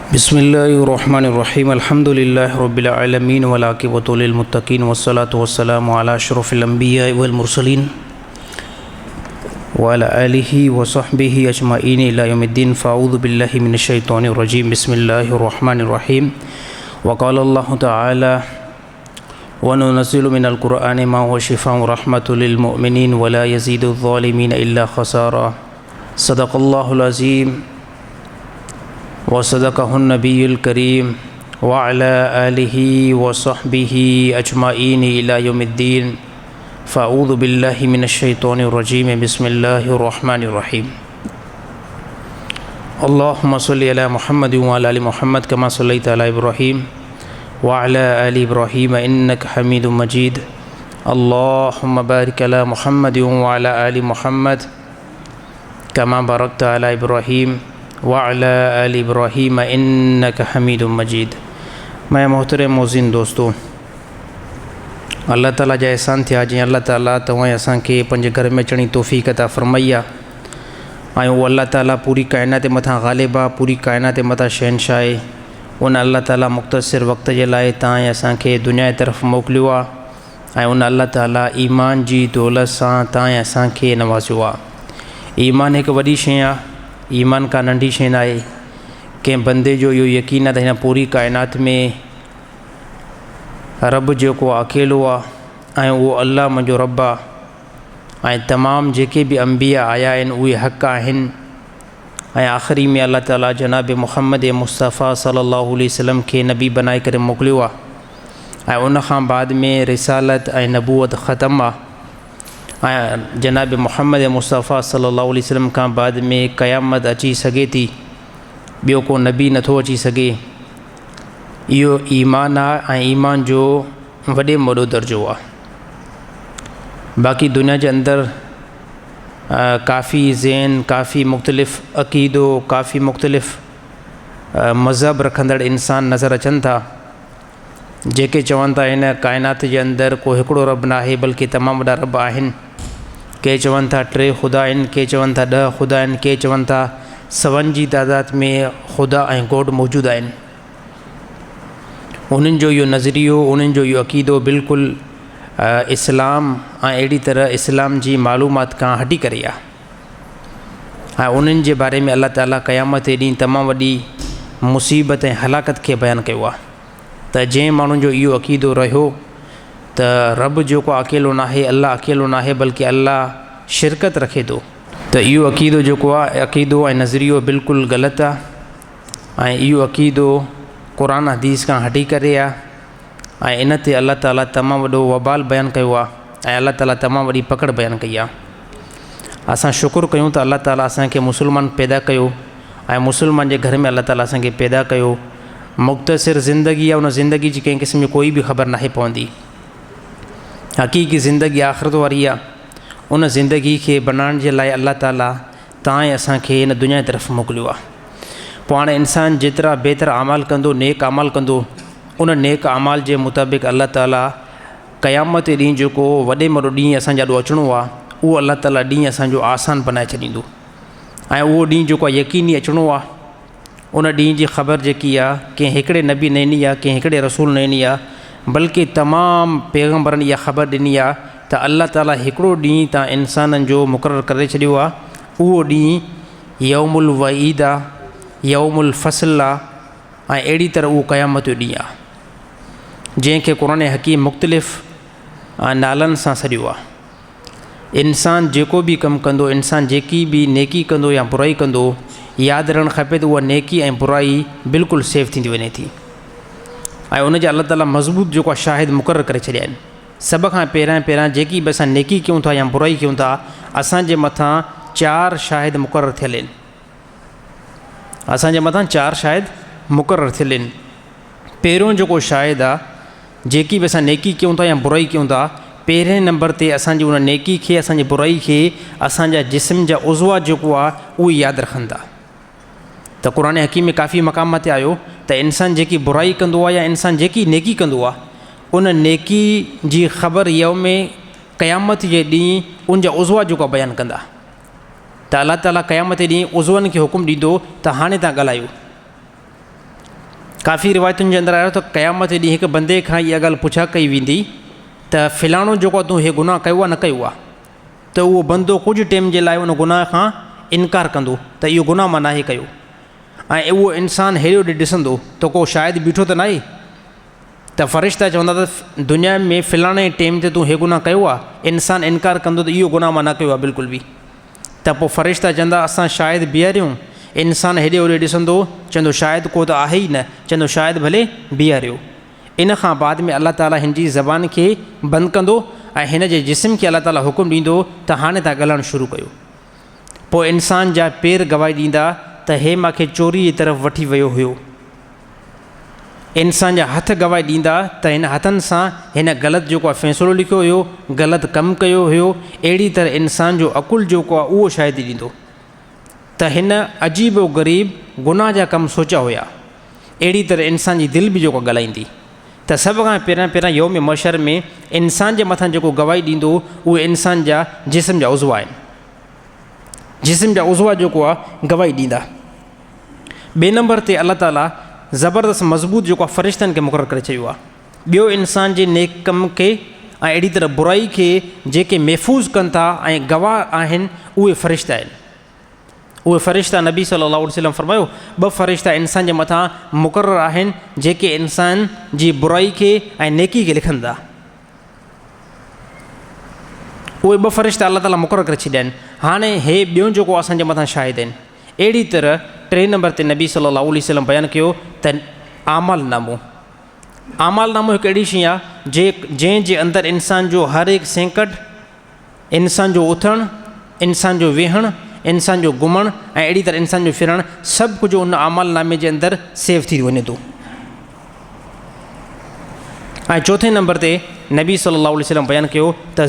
बिस्मिल्लाहिर्रहमानिर्रहीम अल्हम्दुलिल्लाहि रब्बिल आलमीन वल आक़िबतु लिल मुत्तक़ीन वस्सलातु वस्सलामु अला अशरफिल अंबिया वल मुरसलीन व अला आलिहि व सहबिहि अजमाइन इला यौमिद्दीन। फ़अऊज़ु बिल्लाहि मिनश शैतानिर रजीम। बिस्मिल्लाहिर्रहमानिर्रहीम। व क़ाला अल्लाहु तआला व नुनज़्ज़िलु मिनल क़ुरआनि मा हुवा शिफ़ाउन व रहमतुल लिल मुमिनीन व ला यज़ीदु ज़ालिमीन इल्ला ख़सारा। सदक़ल्लाहुल अज़ीम व सदक़हुन नबियुल करीम व अला आलिहि व सहबिहि अजमाइन इला यौमिद्दीन। फ़अऊज़ु बिल्लाहि मिनश शैतानिर रजीम। बिस्मिल्लाहिर्रहमानिर्रहीम। अल्लाहुम्मा सल्लि अला मुहम्मद व अला आलि मुहम्मद कमा सल्लैता अला इब्राहीम व अला आलि इब्राहीम इन्नका हमीदुम मजीद। अल्लाहुम्मा बारिक अला मुहम्मद व अला आलि मुहम्मद कमा बारकता अला इब्राहीम व अला आलि इब्राहीम इन्नका हमीदुम मजीद। मैं मोहतरम मोज़िन दोस्तों, अल्लाह ताला जा एहसान थिया जी अल्लाह ताला तव्हां असांखे पंहिंजे घर में अचण जी तौफ़ीक़ अता फ़रमाई आहे। ऐं उहो अल्लाह ताला पूरी काइनात मथां ग़ालिब आहे, पूरी काइनात मथां शहनशाह आहे। उन अल्लाह ताला मुख़्तसिर वक़्त जे लाइ तव्हां असांखे दुनिया जी तरफ़ मोकिलियो आहे ऐं उन अल्लाह ताला ईमान जी दौलत सां तव्हां असांखे नवाज़ियो आहे। ईमान हिकु वॾी शइ आहे, ईमान का नंढी शइ न आहे। कंहिं बंदे जो इहो यकीन आहे त हिन पूरी काइनात में रब जेको अकेलो आहे ऐं उहो अल्लाह मुंहिंजो रब आहे ऐं तमामु जेके बि अंबिया आया आहिनि उहे हक़ आहिनि। ऐं आख़िरी में अल्लाह ताला जनाब मुहम्मद मुस्तफ़ा सल्लल्लाहु अलैहि वसल्लम खे नबी बनाए करे मोकिलियो आहे ऐं उन खां बाद में रिसालत ऐं नबूवत ख़तमु आहे ऐं जनाब मुहम्मद मुस्तफ़ा सल्लल्लाहु अलैहि वसल्लम खां बाद में क़यामत अची सघे थी, ॿियो को नबी नथो अची सघे। इहो ईमान आहे ऐं ईमान जो वॾे में वॾो दर्जो आहे। बाक़ी दुनिया जे अंदरि काफ़ी ज़हन, काफ़ी मुख़्तलिफ़ अक़ीदो, काफ़ी मुख़्तलिफ़ मज़हब रखंदड़ इंसान नज़र अचनि था, जेके चवनि था हिन काइनात जे अंदरि को हिकिड़ो रब न आहे बल्कि तमामु वॾा रब आहिनि। के चवनि था 3 ख़ुदा आहिनि, के चवनि था 10 ख़ुदा आहिनि, के चवनि था 100 जी तादाद में ख़ुदा ऐं गॉड मौजूदु आहिनि। उन्हनि जो इहो नज़रियो, उन्हनि जो इहो अक़ीदो बिल्कुलु इस्लाम ऐं अहिड़ी तरह इस्लाम जी मालूमात खां हटी करे आहे। ऐं उन्हनि जे बारे में अल्लाह ताला क़यामत जे ॾींहुं तमामु वॾी मुसीबत ऐं हलाकत खे बयानु कयो आहे त जंहिं माण्हुनि जो इहो अक़ीदो रहियो त रब जेको अकेलो न आहे, अल्लाह अकेलो न आहे बल्कि अल्लाह शिरकत रखे थो, त इहो अक़ीदो जेको आहे अक़ीदो ऐं नज़रियो बिल्कुलु ग़लति आहे। ऐं इहो अक़ीदो क़ुर हदीस खां हटी करे आहे ऐं इन ते अल्लाह ताला तमामु वॾो वबाल बयानु कयो आहे ऐं अल्लाह ताला तमामु वॾी पकड़ बयानु कई आहे। असां शुक्र कयूं त अल्लाह ताला असांखे मुस्लमान पैदा कयो ऐं मुस्लमान जे घर में अल्लाह ताला असांखे पैदा कयो। मुख़्तसिर ज़िंदगी आहे, उन ज़िंदगी जी कंहिं क़िस्म जी कोई बि ख़बर नाहे पवंदी। हक़ीक़ी ज़िंदगी आख़िरत वारी आहे। उन ज़िंदगी खे बनाइण जे लाइ अल्लाह ताला तव्हां असांखे हिन दुनिया जी तरफ़ मोकिलियो आहे। पोइ हाणे इंसानु जेतिरा बहितर अमाल कंदो, नेक अमाल कंदो, उन नेक अमाल जे मुताबिक़ अल्लाह ताला क़यामत जे ॾींहुं जेको वॾे में वॾो ॾींहुं असांजे ॾाढो अचिणो आहे, उहो अल्लाह ताला ॾींहुं असांजो आसान बनाए छॾींदो। ऐं उहो ॾींहुं जेको आहे यकीनी अचिणो आहे। उन ॾींहुं जी ख़बर जेकी आहे कंहिं हिकिड़े नबी न ॾिनी आहे, कंहिं हिकिड़े रसूल न ॾिनी आहे, बल्कि तमामु पैगम्बरनि इहा ख़बर ॾिनी आहे त अल्लाह ताला हिकिड़ो ॾींहुं तव्हां इंसाननि जो मुक़ररु करे छॾियो आहे। उहो ॾींहुं यौमुल वईद आहे, यौमुल फ़सल आहे ऐं अहिड़ी तरह उहो क़यामत जो ॾींहुं आहे जंहिंखे क़ुर हकीम मुख़्तलिफ़ नालनि सां सॾियो आहे। इंसानु जेको बि कमु कंदो, इंसानु जेकी बि नेकी कंदो या बुराई कंदो, यादि रखणु खपे त उहा नेकी ऐं बुराई बिल्कुलु सेफ थींदी वञे थी ऐं उनजा अल्लाह ताला मज़बूत जेको आहे शाहिद मुक़ररु करे छॾिया आहिनि। सभ खां पहिरियां जेकी बि असां नेकी कयूं था या बुराई कयूं था, असांजे मथां 4 शाहिद मुक़ररु थियल आहिनि। असांजे मथां 4 शाहिद मुक़ररु थियल आहिनि। पहिरियों जेको शाहिद आहे, जेकी बि असां नेकी कयूं था या बुराई कयूं था, पहिरें नंबर ते असांजी उन नेकी खे, असांजी बुराई खे असांजा जिस्म जा उज़वा जेको आहे उहे यादि रखनि था। त क़ुर हकीम में काफ़ी मक़ाम ते आयो त इंसानु जेकी बुराई कंदो आहे या इंसानु जेकी नेकी कंदो आहे, उन नेकी जी ख़बर यौम क़यामत जे ॾींहुं उनजा उज़वा जेको बयानु कंदा त अल्लाह ताला क़यामत ॾींहुं उज़वनि खे हुकुम ॾींदो त हाणे तव्हां ॻाल्हायो। काफ़ी रिवायतुनि जे अंदरि आयो त क़यामत ॾींहुं हिकु बंदे खां इहा ॻाल्हि पुछा कई वेंदी त फ़िलाणो जेको तूं इहे गुनाह कयो आहे न कयो आहे, त उहो बंदो कुझु टाइम जे लाइ उन गुनाह खां इनकार कंदो त इहो गुनाह मां नाहे कयो, ऐं उहो इंसानु हेॾो ॾे ॾिसंदो त को शायदि बीठो त न आहे, त फ़रिश्ता चवंदा त दुनिया में फ़िलाणे टाइम ते तूं इहे गुनाह कयो आहे, इंसानु इनकार कंदो त इहो गुनाह मां न कयो आहे बिल्कुलु बि, त पोइ फ़रिश्ता चवंदा असां शायदि बीहारियूं, इंसानु हेॾे होॾे ॾिसंदो चवंदो शायदि को त आहे ई न, चवंदो शायदि भले बीहारियो। इन खां बाद में अलाह ताला हिन जी ज़बान खे बंदि कंदो ऐं हिन जे जिस्म खे अलाह ताला हुकुम ॾींदो त हाणे तव्हां ॻाल्हाइणु शुरू कयो। पोइ इंसान जा पेर गवाही ॾींदा त हे मूंखे चोरी जी तरफ़ वठी वियो हुयो, इंसान जा हथ गवाही ॾींदा त हिन हथनि सां हिन ग़लति जेको आहे फ़ैसिलो लिखियो हुयो, ग़लति कमु कयो हुयो, अहिड़ी तरह इंसान जो अकुलु जेको आहे उहो शायदि ॾींदो त हिन अजीब व ग़रीब गुनाह जा कमु सोचिया हुया, अहिड़ी तरह इंसान जी दिलि बि जेको ॻाल्हाईंदी। त सभ खां पहिरियां यौम मशर में इंसान जे मथां जेको गवाही ॾींदो उहे इंसान जा जिस्म जा उज़वा आहिनि, जिस्म जा उज़वा जेको आहे गवाही ॾींदा। ॿिए नंबर ते अलाह ताला ज़बरदस्त मज़बूत जेको आहे फ़रिश्तनि खे मुक़ररु करे छॾियो आहे। ॿियो इंसान जे नेक कम खे ऐं अहिड़ी तरह बुराई खे जेके महफ़ूज़ कनि था ऐं गवाह आहिनि उहे फ़रिश्ता आहिनि। उहे फ़रिश्ता नबी सल्लल्लाहु अलैहि वसल्लम फरमायो 2 फ़रिश्ता इंसान जे मथां मुक़ररु आहिनि जेके इंसान जी बुराई खे ऐं नेकी खे लिखनि था। उहे 2 फ़रिश्ता अलाह ताला मुक़ररु करे छॾिया आहिनि। हाणे हे ॿियो जेको असांजे मथां शाहिद आहिनि। अहिड़ी तरह 3 नंबर ते नबी सल्लल्लाहु अलैहि वसल्लम बयानु कयो त आमालनामो हिकु अहिड़ी शइ आहे जंहिंजे अंदरि इंसान जो हर हिकु सेंकड़, इंसान जो उथणु, इंसान जो वेहणु, इंसान जो घुमणु ऐं अहिड़ी तरह इंसान जो फिरणु सभु कुझु उन आमालनामे जे अंदरि सेव थी वञे थो। ऐं 4 नंबर ते नबी सल्लल्लाहु अलैहि वसल्लम बयानु कयो त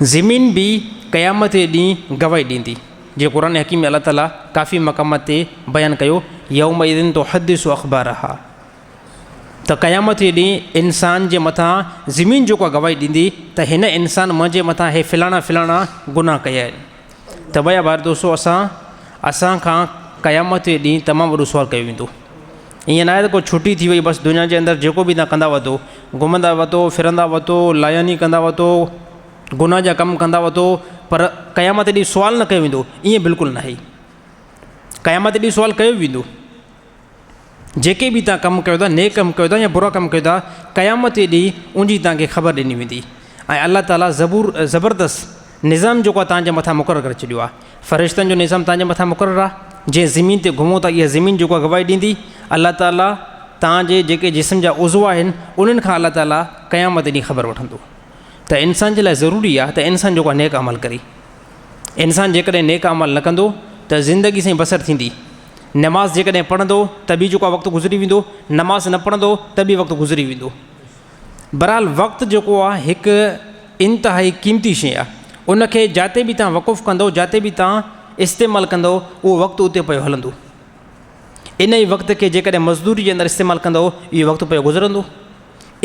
ज़मीन बि क़यामत जे ॾींहुं गवाही ॾींदी, जीअं क़ुरान हकीम में अलाह ताला काफ़ी मक़ाम ते बयानु कयो यौमइज़िन तुहद्दिसु अख़बारहा, त क़यामत जे ॾींहुं इंसान जे मथां ज़मीन जेको आहे गवाही ॾींदी त हिन इंसान मुंहिंजे मथां हे फ़िलाणा गुनाह कया आहिनि। त भया बार दोस्तो असां खां क़यामत जे ॾींहुं तमामु वॾो सुवालु कयो वेंदो। ईअं न आहे त को छुटी थी वई बसि दुनिया जे अंदरि जेको बि तव्हां कंदा वतो, घुमंदा वतो, फिरंदा वतो, लायानी कंदा वतो, गुनाह जा कमु कंदा वतो, पर क़यामत ॾींहुं सुवालु न कयो वेंदो, ईअं बिल्कुलु न आहे। क़यामत ॾींहुं सुवालु कयो वेंदो, जेके बि तव्हां कमु कयो था, नेक कमु कयो था या बुरा कमु कयो था, क़यामत जे ॾींहुं उनजी तव्हांखे ख़बर ॾिनी वेंदी। ऐं अलाह ताला ज़बरदस्त निज़ाम जेको आहे तव्हांजे मथां मुक़ररु करे छॾियो आहे। फ़रिश्तनि जो निज़ाम तव्हांजे मथां मुक़ररु आहे, जंहिं ज़मीन ते घुमो था इहा ज़मीन जेको आहे गवाही ॾींदी। अलाह ताला तव्हांजे जेके जिस्म जा उज़वा आहिनि उन्हनि खां अलाह ताला क़यामत ॾींहुं ख़बर वठंदो। त इंसान जे लाइ ज़रूरी आहे त इंसान जेको आहे नेक अमल करे। इंसान जेकॾहिं नेक अमल न कंदो त ज़िंदगी सां बसर थींदी। नमाज़ जेकॾहिं पढ़ंदो त बि जेको आहे वक़्तु गुज़री वेंदो, नमाज़ न पढ़ंदो त बि वक़्तु गुज़री वेंदो। बहरहाल वक़्तु जेको आहे हिकु इंतिहाई क़ीमती शइ आहे, उनखे जिते बि तव्हां वक़ुफ़ु कंदो, जिते बि तव्हां इस्तेमालु कंदो, उहो वक़्तु उते पियो हलंदो। इन ई वक़्त खे जेकॾहिं मज़दूरी जे अंदरि इस्तेमालु कंदो, इहो वक़्तु पियो गुज़रंदो।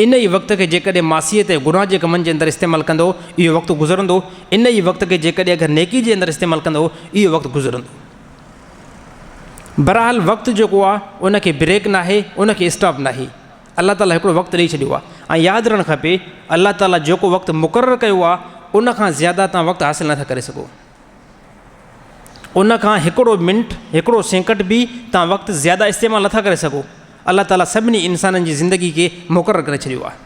इन ई वक़्त खे जेकॾहिं मासीअत ऐं गुनाह जे कमनि जे अंदरि इस्तेमालु कंदो, इहो वक़्तु गुज़रंदो। इन ई वक़्त खे जेकॾहिं अगरि नेकी जे अंदरि इस्तेमालु कंदो, इहो वक़्तु गुज़रंदो। बहरहाल वक़्तु जेको आहे उनखे ब्रेक न आहे, उनखे स्टॉप न आहे। अलाह ताला हिकिड़ो वक़्तु ॾेई छॾियो आहे। ऐं यादि रखणु खपे अलाह ताला जेको वक़्तु मुक़ररु कयो आहे उनखां ज़्यादा तव्हां वक़्तु हासिलु नथा करे सघो। उनखां हिकिड़ो मिंट, हिकिड़ो सेकंड बि तव्हां वक़्तु ज़्यादा इस्तेमालु नथा करे सघो। अलाह ताला सभिनी इंसाननि जी ज़िंदगी खे मुक़ररु करे छॾियो आहे।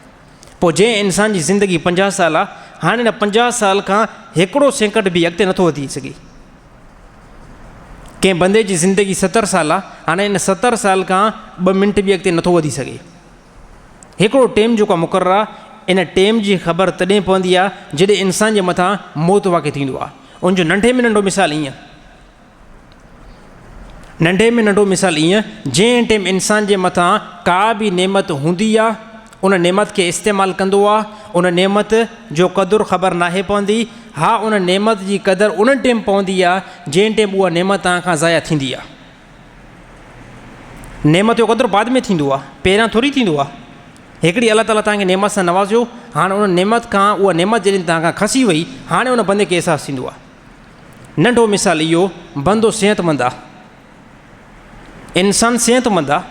पोइ जंहिं इंसान जी ज़िंदगी 50 साल आहे, हाणे हिन 50 साल खां हिकिड़ो सेकंड बि अॻिते नथो वधी सघे। कंहिं बंदे जी ज़िंदगी 70 साल आहे, हाणे हिन 70 साल खां 2 मिंट बि अॻिते नथो वधी सघे। हिकिड़ो टाइम जेको आहे मुक़ररु आहे, इन टाइम जी ख़बर तॾहिं पवंदी आहे जॾहिं इंसान जे मथां मौत वाक़िअ थींदो आहे। उनजो नंढे में नंढो मिसाल ईअं, नंढे में नंढो मिसाल ईअं, जंहिं टाइम इंसान जे मथां का बि नेमत हूंदी आहे, उन नेमत खे इस्तेमालु कंदो आहे, उन नेमत जो क़दुरु ख़बर नाहे पवंदी। हा, उन नेमत जी क़दुरु उन टाइम पवंदी आहे जंहिं टाइम उहा नेमत तव्हां खां ज़ाया थींदी आहे। नेमत जो क़दुरु बाद में थींदो आहे, पहिरियां थोरी थींदो आहे। हिकिड़ी अलाह ताला तव्हांखे नेमत सां नवाज़ियो, हाणे उन नेमत खां उहा नेमत जॾहिं तव्हां खां खसी वई, हाणे उन बंदे खे अहसासु थींदो आहे। नंढो मिसाल इहो, बंदो सिहतमंद आहे, इंसान सेहतमंद आहे,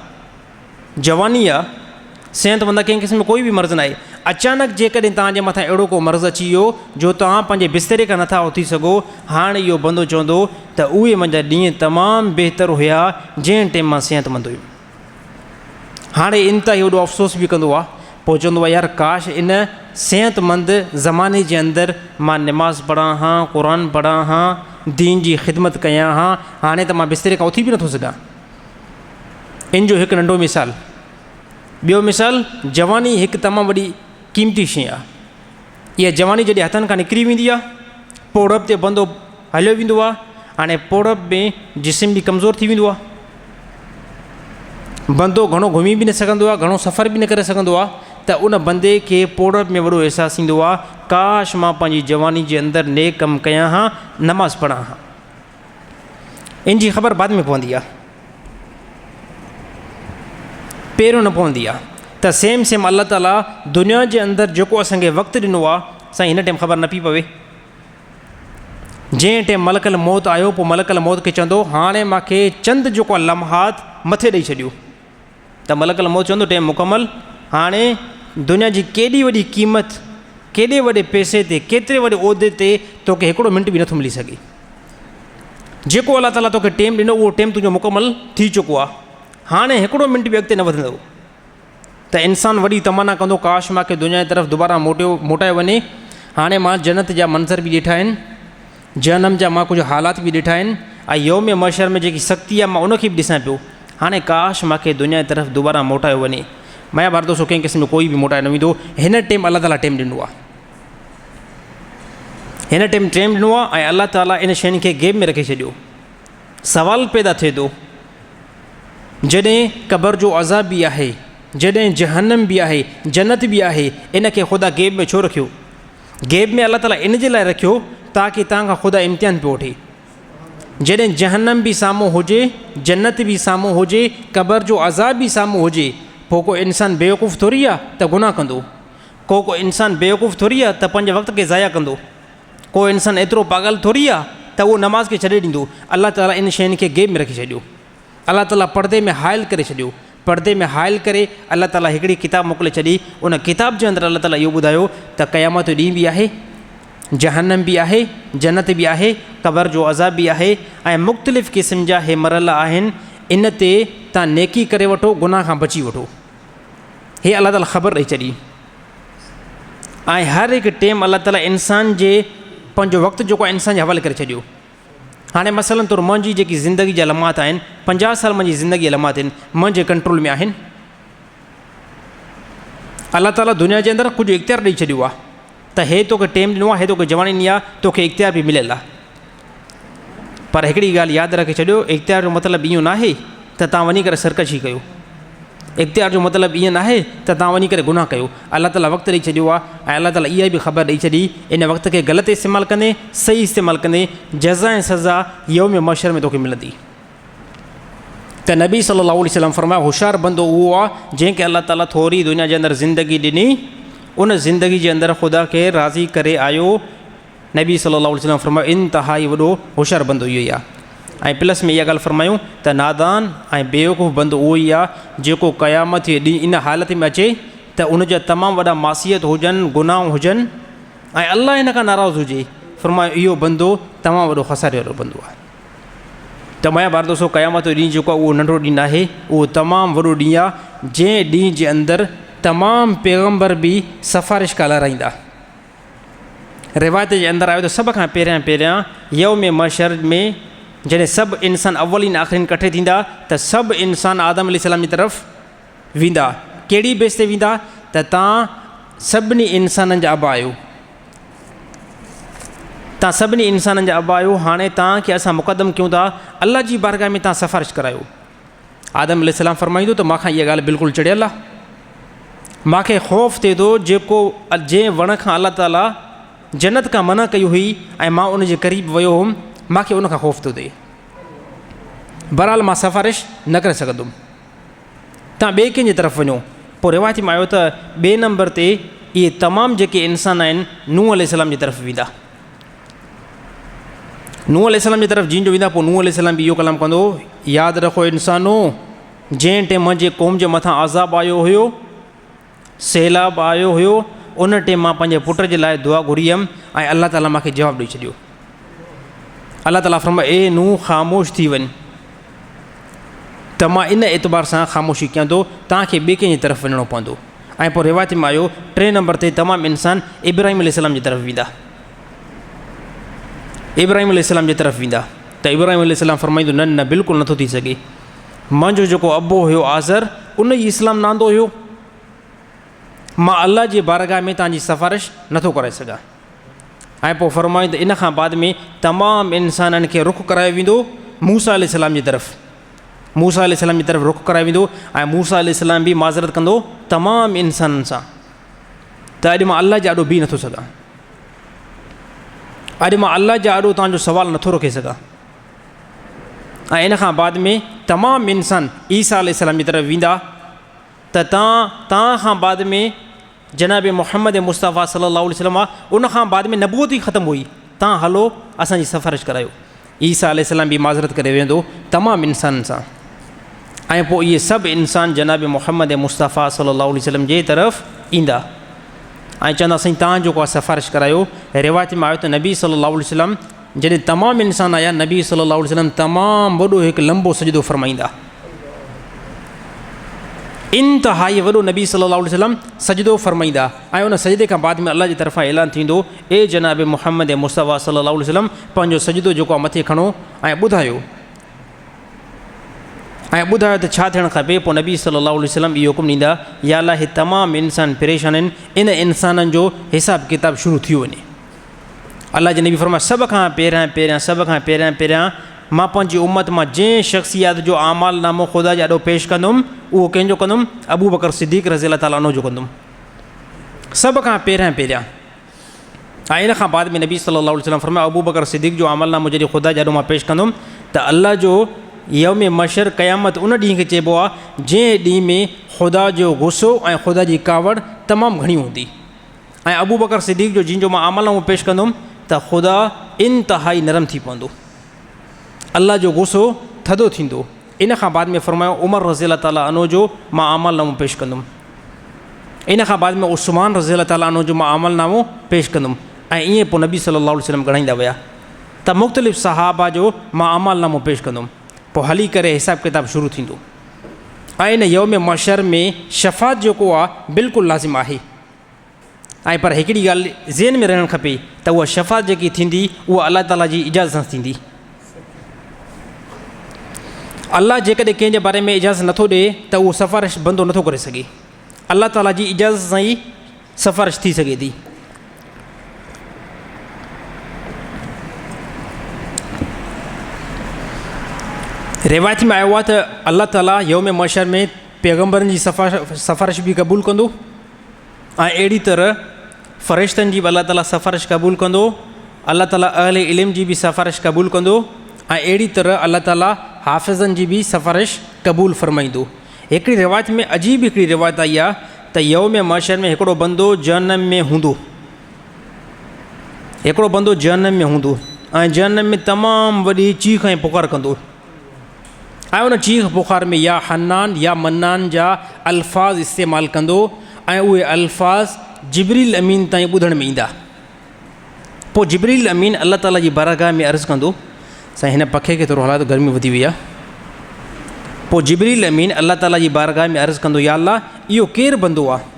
जवानी आहे, सेहतमंद आहे, कंहिं क़िस्म में कोई बि मर्ज़ न आहे। अचानक जेकॾहिं तव्हांजे मथां अहिड़ो को मर्ज़ अची वियो जो तव्हां पंहिंजे बिस्तरे खां नथा उथी सघो, हाणे इहो बंदो चवंदो त उहे मुंहिंजा ॾींहं तमामु बहितर हुया जंहिं टाइम मां सेहतमंद हुयुमि। हाणे इंतिहा एॾो अफ़सोस बि कंदो आहे, पोइ चवंदो आहे यार काश इन सेहतमंद ज़माने जे अंदरि मां निमाज़ पढ़ां हां, क़ुर पढ़ां हां, दीन जी ख़िदमत कयां हां, हाणे त मां बिस्तरे खां उथी बि नथो सघां। इन जो हिकु नंढो मिसाल। ॿियो मिसाल, जवानी हिकु तमामु वॾी क़ीमती शइ आहे। इहा जवानी जॾहिं हथनि खां निकिरी वेंदी आहे, पोड़प ते बंदो हलियो वेंदो आहे, हाणे पोड़प में जिस्म बि कमज़ोर थी वेंदो आहे, बंदो घणो घुमी बि न सघंदो आहे, घणो सफ़र बि न करे सघंदो आहे, त उन बंदे खे पोड़प में वॾो अहसासु ईंदो आहे काश मां पंहिंजी जवानी जे अंदरि नेक कमु कयां हां, नमाज़ पढ़ां हां। इन जी ख़बर बाद में पवंदी आहे, पहिरियों न पवंदी आहे। त सेम अल्लाह ताला दुनिया जे अंदरि जेको असांखे वक़्तु ॾिनो आहे, साईं हिन टाइम ख़बर न पई पवे। जंहिं टाइम मलकल मौत आयो, पोइ मलकल मौत खे चवंदो हाणे मूंखे चंद जेको आहे लम्हात मथे ॾेई छॾियो, त मलकल मौत चवंदो टाइम मुकमल। हाणे दुनिया जी केॾी वॾी क़ीमत, केॾे वॾे पैसे ते, केतिरे वॾे उहिदे ते तोखे हिकिड़ो मिंट बि नथो मिली सघे। जेको अल्लाह ताला तोखे टाइम ॾिनो उहो टाइम तुंहिंजो मुकमल थी चुको आहे, हाणे हिकिड़ो मिंट बि अॻिते न वधंदो। त इंसानु वॾी तमन्ना कंदो काश मूंखे दुनिया जी तरफ़ दुबारा मोटायो वञे। हाणे मां जन्नत जा मंज़र बि ॾिठा आहिनि, जहन्नम जा मां कुझु हालात बि ॾिठा आहिनि, ऐं यौम महशर में जेकी सख़्ती आहे मां उनखे बि ॾिसां पियो। हाणे काश मूंखे दुनिया जी तरफ़ दुबारा मोटायो वञे। माया बार दोस्तो कंहिं क़िस्म में कोई बि मोटाए न वेंदो। हिन टाइम अल्लाह ताला टाइम ॾिनो आहे, हिन टाइम ॾिनो आहे, ऐं अल्लाह ताला इन शयुनि खे गैब में रखे छॾियो। सवाल पैदा थिए थो, जॾहिं क़बर जो अज़ाब बि आहे, जॾहिं जहन्नम बि आहे, जन्नत बि आहे, इन खे ख़ुदा गैब में छो रखियो? गैब में अल्लाह ताला इन जे लाइ रखियो ताकी तव्हां खां ख़ुदा इम्तिहान पियो वठे। जॾहिं जहन्नम बि साम्हूं हुजे, जन्नत बि साम्हूं हुजे, क़बर जो अज़ाब बि साम्हूं हुजे, पोइ को इंसानु बेवकूफ़ थोरी आहे त गुनाह कंदो, को इंसानु बेवकूफ़ थोरी आहे त पंहिंजे वक़्त खे ज़ाया कंदो, को इंसानु एतिरो पागल थोरी आहे त उहो नमाज़ खे छॾे ॾींदो। अल्लाह ताला इन शयुनि खे गैब में रखी छॾियो। अल्लाह ताला पर्दे में हाइल करे छॾियो। पर्दे में हाइल करे अल्लाह ताला हिकिड़ी किताब मोकिले छॾी। उन किताब जे अंदरि अल्लाह ताला इहो ॿुधायो त क़यामत जो ॾींहुं बि आहे, जहन्नम बि आहे, जन्नत बि आहे, क़बर जो अज़ाब बि आहे, ऐं मुख़्तलिफ़ क़िस्म जा हे मरहला आहिनि। इन ते तव्हां नेकी करे वठो, गुनाह खां बची वठो। हे अल्लाह ताला ख़बर ॾेई छॾी। ऐं हर हिकु टाइम अल्लाह ताला इंसान जे पंहिंजो वक़्तु जेको आहे इंसान जे हवाले करे छॾियो। हाणे मसलन तौरु मुंहिंजी जेकी ज़िंदगी जा लम्हात आहिनि, 50 साल मुंहिंजी ज़िंदगी जा लम्हात आहिनि, मुंहिंजे कंट्रोल में आहिनि। अल्लाह ताला दुनिया जे अंदरि कुझु इख़्तियार ॾेई छॾियो आहे त हे तोखे टाइम ॾिनो आहे, हे तोखे जवानी ॾिनी आहे, तोखे इख़्तियार बि मिलियल आहे। पर हिकिड़ी ॻाल्हि यादि रखे छॾियो, इख़्तियार जो मतिलबु इहो न आहे त तव्हां वञी करे सरकशी कयो। इख़्तियार जो मतिलबु ईअं न आहे त तव्हां वञी करे गुनाह कयो। अल्लाह ताला वक़्तु ॾेई छॾियो आहे, ऐं अल्लाह ताला इहा बि ख़बर ॾेई छॾी इन वक़्त खे ग़लति इस्तेमालु कंदे, सही इस्तेमालु कंदे जज़ा ऐं सज़ा यौम महशर में तोखे मिलंदी। त नबी सल्लल्लाहु अलैहि वसल्लम फरमायो, होशियारु बंदो उहो आहे जंहिंखे अल्लाह ताला थोरी दुनिया जे अंदरि ज़िंदगी ॾिनी, उन ज़िंदगी जे अंदरि ख़ुदा खे राज़ी करे आयो। नबी सल्लल्लाहु अलैहि वसल्लम फरमायो इंतिहाई वॾो होशियारु बंदो इहो ई आहे। ऐं प्लस में इहा ॻाल्हि फरमायूं त नादान ऐं बेवकूफ़ बंदो उहो ई आहे जेको क़यामत जे ॾींहुं इन हालत में अचे त उनजा तमामु वॾा मासियत हुजनि, गुनाह हुजनि, ऐं अल्लाह हिन खां नाराज़ हुजे। फरमायो इहो बंदो तमामु वॾो खसारे वारो बंदो आहे। त माया बार दोस्तो क़यामत जो ॾींहुं जेको आहे उहो नंढो ॾींहुं न आहे, उहो तमामु वॾो ॾींहुं आहे जंहिं ॾींहं जे अंदरि तमामु पैगम्बर बि सिफ़ारिश का लहराईंदा। रिवायत जे अंदरि आयो त सभ खां पहिरियां यौम महशर में जॾहिं सभु इंसान अवलिन आख़िरीन इकठे थींदा त सभु इंसान आदम अलैहिस्सलाम जी तरफ़ वेंदा। कहिड़ी बेस ते वेंदा त तव्हां सभिनी इंसाननि जा अबा आहियो, तव्हां सभिनी इंसाननि जा अबा आहियो, हाणे तव्हांखे असां मुक़दम कयूं था अल्लाह जी बारगाह में, तव्हां सिफ़ारिश करायो। आदम अलैहिस्सलाम फरमाईंदो त मूंखां इहा ॻाल्हि बिल्कुलु चढ़ियल आहे, मूंखे ख़ौफ़ थिए थो जेको जंहिं वण खां अल्लाह ताला जन्नत खां मना कई हुई ऐं मां उनजे क़रीब वियो हुउमि, मूंखे उनखां ख़ौफ़ थो थिए। बहरहाल मां सिफ़ारिश न करे सघंदुमि, तव्हां ॿिए कंहिंजे तरफ़ वञो। पोइ रिवायत में आयो त ॿिए नंबर ते इहे तमामु जेके इंसान आहिनि नूह अलैहिस्सलाम जी तरफ़ वेंदा। नूह अलैहिस्सलाम जी तरफ़ जीन जो वेंदा, पोइ नूह अलैहिस्सलाम बि इहो कलाम कंदो, यादि रखो इंसानो, जंहिं टाइम जे क़ौम जे मथां अज़ाब आयो हुयो, सैलाब आयो हुयो, उन टाइम मां पंहिंजे पुट जे लाइ दुआ घुरी हुयमि ऐं अलाह ताला मूंखे जवाबु ॾेई छॾियो। अलाह ताला फरमाए, ए नूह ख़ामोश थी वञ, त मां इन एतबार सां ख़ामोशी कयां थो, तव्हांखे ॿिए कंहिंजी तरफ़ वञिणो पवंदो। ऐं पोइ रिवायत में आयो 3 नंबर ते तमामु इंसान इब्राहिम अलैहिस्सलाम जी तरफ़ वेंदा, इब्राहिम अलैहिस्सलाम जी तरफ़ वेंदा, त इब्राहिम अलैहिस्सलाम फरमाईंदो, न न बिल्कुलु नथो थी सघे, मुंहिंजो जेको अबो हुयो आज़र, उन ई इस्लाम नांदो हुयो, मां अलाह जे बारगाह में तव्हांजी सिफ़ारिश नथो कराए सघां। ऐं पोइ फरमाईंदो, इन खां बाद में तमामु इंसाननि खे रुख़ करायो वेंदो मूसा अलैहिस्सलाम जी तरफ़, मूसा अलैहिस्सलाम जी तरफ़ रुख़ करायो वेंदो, ऐं मूसा अलैहिस्सलाम बि माज़रत कंदो तमामु इंसाननि सां, त अॼु मां अलाह जे आॾो बीह नथो सघां, अॼु मां अलाह जे आॾो तव्हांजो सुवालु नथो रखे सघां। ऐं इन खां बाद में तमामु इंसान ईसा अलैहिस्सलाम जी तरफ़ वेंदा, त तव्हां खां बाद में जनाब मुहम्मद मुस्तफ़ा सल्लल्लाहु अलैहि वसल्लम आहे, उन खां बाद में नबूवत ई ख़तमु हुई, तव्हां हलो असांजी सिफ़ारिश करायो। ईसा अलैहिस्सलाम बि माज़रत करे वेंदो तमामु इंसाननि सां, ऐं पोइ इहे सभु इंसान जनाब मुहम्मद मुस्तफ़ा सल्लल्लाहु अलैहि वसल्लम जे तरफ़ ईंदा ऐं चवंदा, साईं तव्हां जेको आहे सिफ़ारिश करायो। रिवायत में आयो त नबी सल्लल्लाहु अलैहि वसल्लम जॾहिं तमामु इंसान आया, नबी सल्लल्लाहु अलैहि वसल्लम तमामु वॾो हिकु लंबो सजदो फरमाईंदा, इंतिहाई वॾो नबी सल्लल्लाहु अलैहि वसल्लम सजदो फरमाईंदा, ऐं उन सजदे खां बाद में अलाह जी तरफ़ां ऐलान थींदो, ए जनाब मुहम्मद मुस्तफ़ा सल्लल्लाहु अलैहि वसल्लम पंहिंजो सजदो जेको आहे मथे खणो ऐं ॿुधायो त छा थियणु खपे। पोइ नबी सल्लल्लाहु अलैहि वसल्लम इहो हुकुम ॾींदा, या अलाह हे तमामु इंसान परेशान आहिनि, इन इंसाननि जो हिसाबु किताबु शुरू थी वञे। अलाह जे नबी फरमाए, सभ खां पहिरियां मां पंहिंजी उम्मत मां जंहिं शख़्सियत जो आमाल नामो ख़ुदा जे ॾाढो पेश कंदुमि, उहो कंहिंजो कंदुमि, अबू बकर सिद्दीक़ रज़ी अल्लाह ताला अन्हु जो कंदुमि, सभ खां पहिरियां। ऐं इन खां बाद में नबी सल्लल्लाहु अलैहि वसल्लम फरमायो, अबू बकर सिद्दीक़ जो आमाल नामो जॾहिं ख़ुदा जे ॾाढो मां पेश कंदुमि, त अल्लाह जो यौम मशर क़यामत उन ॾींहं खे चइबो आहे जंहिं ॾींहं में ख़ुदा जो गुस्सो ऐं ख़ुदा जी कावड़ तमामु घणी हूंदी। ऐं अबू बकर सिद्दीक़ जो जंहिंजो मां आमाल नामो पेश कंदुमि, त ख़ुदा इंतिहाई नरम थी पवंदो, अल्लाह जो गुस्सो थधो थींदो। इन खां बाद में फरमायो, उमर रज़ी अल्लाह ताला अन्हु जो मां आमाल नामो पेश कंदुमि, इन खां बाद में उस्मान रज़ी अल्लाह ताला अन्हु जो मां आमाल नामो पेश कंदुमि। ऐं ईअं पोइ नबी सल्लल्लाहु अलैहि वसल्लम ॻणाईंदा विया त मुख़्तलिफ़ सहाबा जो मां आमाल नामो पेश कंदुमि, पोइ हली करे हिसाबु किताबु शुरू थींदो। ऐं इन यौम मशर में शफ़ात जेको आहे बिल्कुलु लाज़िम आहे, ऐं पर हिकिड़ी ॻाल्हि ज़हन में रहणु खपे त उहा शफ़ात जेकी थींदी उहा अलाह ताला जी इजाज़त सां थींदी। अलाह जेकॾहिं कंहिंजे बारे में इजाज़त नथो ॾिए त उहो सिफ़ारिश बंदो नथो करे सघे, अलाह ताला जी इजाज़त सां ई सिफ़ारिश थी सघे थी। रिवायत में आयो आहे त अलाह ताला यौम मशर में पैगम्बरनि जी सिफ़ारिश बि क़बूलु कंदो, ऐं अहिड़ी तरह फ़रिश्तनि जी बि अलाह ताला सिफ़ारिश क़बूलु कंदो, अलाह ताला अहले इल्म जी बि सिफ़ारिश क़बूलु कंदो, ऐं अहिड़ी तरह अलाह ताला हाफ़िज़नि जी बि सिफ़ारिश क़बूलु फरमाईंदो। हिकिड़ी रिवायत में अजीब हिकिड़ी रिवायत आई आहे त यौम मशर में हिकिड़ो बंदो जहन्नम में हूंदो, हिकिड़ो बंदो जहन्नम में हूंदो, ऐं जहन्नम में तमामु वॾी चीख ऐं पुकार कंदो, ऐं उन चीख पुकार में या हन्नान या मन्नान जा अल्फाज़ इस्तेमालु कंदो, ऐं उहे अल्फाज़ जिब्रील अमीन ताईं ॿुधण में ईंदा। पोइ जिब्रील अमीन अलाह ताला जी बारगाह में अर्ज़ु कंदो, साईं हिन पखे खे थोरो हालात गर्मी वधी वई आहे। पोइ जिब्रील अमीन अलाह ताला जी बारगाह में अर्ज़ु कंदो, या अल्लाह इहो केरु बंदो आहे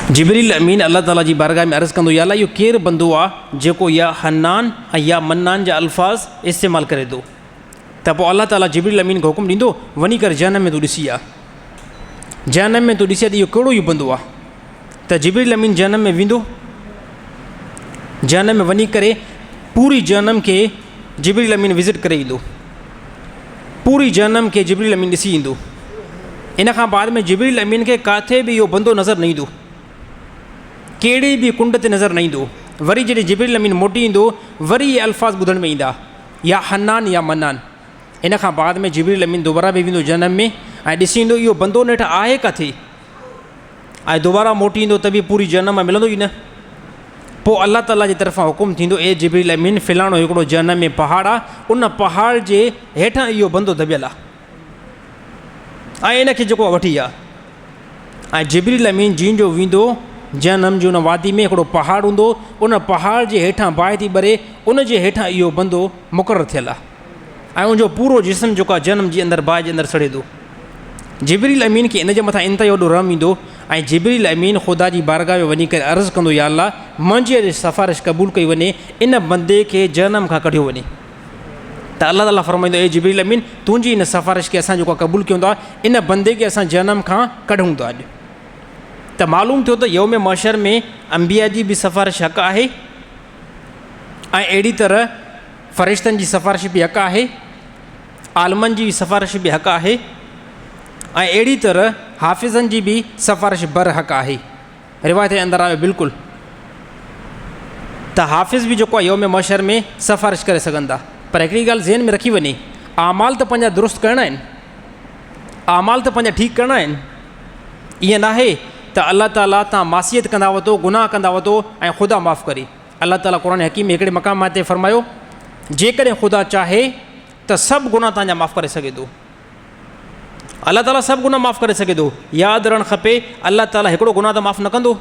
जिब्रील अमीन अल्लाह ताला जी बारगाह में अर्ज़ु कंदो, या अल्लाह इहो केरु बंदो आहे जेको या हन्नान ऐं या मन्नान जा अल्फाज़ इस्तेमालु करे थो। त पोइ अल्लाह ताला जिब्रील अमीन खे हुकुम ॾींदो, वञी करे जहन्नम में तूं ॾिसी आ, जहन्नम में तूं ॾिसी आ त इहो कहिड़ो ई बंदो आहे। त जिब्रील अमीन जहन्नम में वेंदो, जहन्नम में वञी करे पूरी जहन्नम खे जिब्रील अमीन विज़िट करे ईंदो, पूरी जहन्नम खे जिब्रील अमीन ॾिसी ईंदो। इन खां बाद में जिब्रील अमीन खे किथे बि इहो बंदो नज़र न ईंदो, कहिड़ी बि कुंड ते नज़र न ईंदो। वरी जॾहिं जिब्रील अमीन मोटी ईंदो, वरी इहे अल्फाज़ ॿुधण में ईंदा, या हन्नान या मन्नान। इन खां बाद में जिब्रील अमीन दोबारा बि वेंदो जहन्नम में, ऐं ॾिसी ईंदो इहो बंदो नेठि आहे किथे, ऐं दोबारा मोटी ईंदो त बि पूरी जहन्नम मिलंदो ई न। पोइ अलाह ताला जी तरफ़ां हुकुम थींदो, ए जिब्रील अमीन फ़िलाणो हिकिड़ो जहन्नम में पहाड़ आहे, उन पहाड़ जे हेठां इहो बंदो दबियल आहे ऐं इनखे जेको वठी आहे। ऐं जिब्रील अमीन जीअं जो वेंदो जहन्नम जी उन वादी में हिकिड़ो पहाड़ हूंदो, उन पहाड़ जे हेठां बाहि थी ॿरे, उन जे हेठां इहो बंदो मुक़ररु थियल आहे ऐं उनजो पूरो जिस्म जेको आहे जहन्नम जे अंदरि बाहि जे अंदरि सड़े थो। जिब्रील अमीन खे इन जे मथां इंतिहा वॾो रहम ईंदो ऐं जिब्रील अमीन ख़ुदा जी बारगाह में वञी करे अर्ज़ु कंदो, या अल्लाह मुंहिंजी सिफ़ारिश क़बूल कई वञे, इन बंदे खे जहन्नम खां कढियो वञे। त अल्लाह ताला फरमाईंदो, ए जिब्रील अमीन तुंहिंजी इन सिफ़ारिश खे असां जेको क़बूल कयूं था, इन बंदे खे असां जहन्नम खां कढूं था अॼु। त मालूम थियो त यौम महशर में अंबिया जी बि सिफ़ारिश हक़ आहे ऐं अहिड़ी तरह फ़रिश्तनि जी सिफ़ारिश बि हक़ आहे, आलमनि जी सिफ़ारिश बि हक़ आहे ऐं अहिड़ी तरह हाफ़िज़नि जी बि सिफ़ारिश बर हक़ आहे। रिवायत जे अंदरि आयो बिल्कुलु त हाफ़िज़ बि जेको आहे यौम महशर में सिफ़ारिश करे सघनि था। पर हिकिड़ी ॻाल्हि ज़हन में रखी वञे, आमाल त पंहिंजा दुरुस्त करणा आहिनि, आमाल त पंहिंजा ठीकु करणा आहिनि। ईअं न आहे त अल्लाह ताला तव्हां मासियत कंदा वठो, गुनाह कंदा वठो ऐं ख़ुदा माफ़ु करे। अल्लाह ताला क़ुरान हकीम हिकिड़े मक़ाम ते फ़रमायो, जेकॾहिं ख़ुदा चाहे त सभु गुनाह तव्हांजा माफ़ु करे सघे थो। अल्लाह ताला सभु गुनाह माफ़ु करे सघे थो। यादि रहणु खपे, अल्लाह ताला हिकिड़ो गुनाह त माफ़ु न कंदो।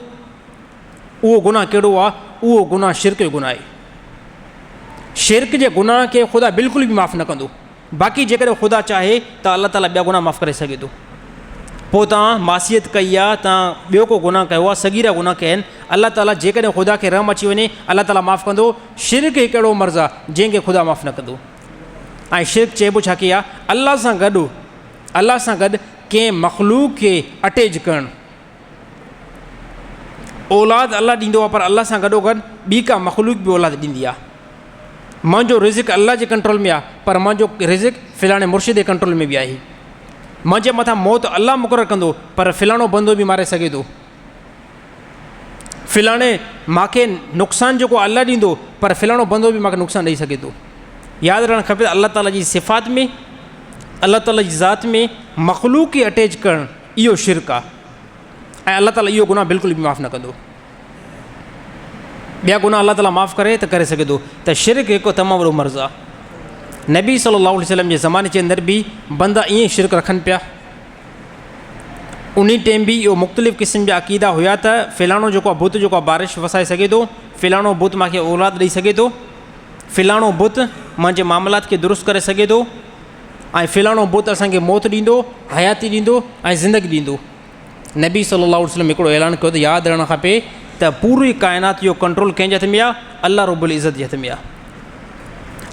उहो गुनाह कहिड़ो आहे? उहो गुनाह शिरक जो गुनाह आहे। शिरक जे गुनाह खे ख़ुदा बिल्कुलु बि माफ़ु न कंदो। बाक़ी जेकॾहिं ख़ुदा चाहे त अल्लाह ताला ॿिया गुनाह माफ़ु करे सघे थो। पोइ तव्हां मासियत कई आहे, तव्हां ॿियो को गुनाह कयो आहे, सगीरा गुनाह कया आहिनि, अल्लाह ताला जेकॾहिं ख़ुदा खे रहम अची वञे अल्लाह ताला माफ़ु कंदो। शिरक हिकु अहिड़ो मर्ज़ु आहे जंहिंखे ख़ुदा माफ़ु न कंदो। ऐं शिरक चइबो छा की आहे? अल्लाह सां गॾु कंहिं मख़लूक खे अटैच करणु। औलाद अल्लाह ॾींदो आहे, पर अल्लाह सां गॾोगॾु ॿी का मख़लूक बि औलाद ॾींदी आहे। मुंहिंजो रिज़िक अल्लाह जे कंट्रोल में आहे, पर मुंहिंजो रिज़िक फ़िलाणे मुर्शिद जे कंट्रोल में बि आहे। मुंहिंजे मथां मौत अल्लाह मुक़ररु कंदो, पर फ़िलाणो बंदो बि मारे सघे थो। फ़िलाणे मूंखे नुक़सानु जेको अल्लाह ॾींदो, पर फ़िलाणो बंदो बि मूंखे नुक़सानु ॾेई सघे थो। यादि रहणु खपे, अल्लाह ताला जी सिफ़ात में, अल्लाह ताला जी ज़ात में मख़लूक खे अटैच करणु इहो शिरक आहे ऐं अल्लाह ताला इहो गुनाह बिल्कुलु बि माफ़ु न कंदो। ॿिया गुनाह अल्लाह ताला माफ़ु करे त करे सघे थो। त शिरक हिकु तमामु वॾो मर्ज़ु आहे। नबी सल्लल्लाहु अलैहि वसल्लम जे ज़माने जे अंदरि बि बंदा ईअं शिरक रखनि पिया। उन टाइम बि इहो मुख़्तलिफ़ क़िस्म जा अक़ीदा हुया त फ़िलाणो जेको आहे बुत जेको आहे बारिश वसाए सघे थो, फ़िलाणो बुत मूंखे औलाद ॾेई सघे थो, फ़िलाणो बुत मुंहिंजे मामलात खे दुरुस्त करे सघे थो ऐं फ़िलाणो बुत असांखे मौत ॾींदो, हयाती ॾींदो ऐं ज़िंदगी ॾींदो। नबी सल्लल्लाहु अलैहि वसल्लम हिकिड़ो ऐलान कयो त यादि रहणु खपे त पूरी काइनात जो कंट्रोल कंहिंजे हथ में आहे? अल्लाह रब्बुल इज़्ज़त जे हथ में आहे।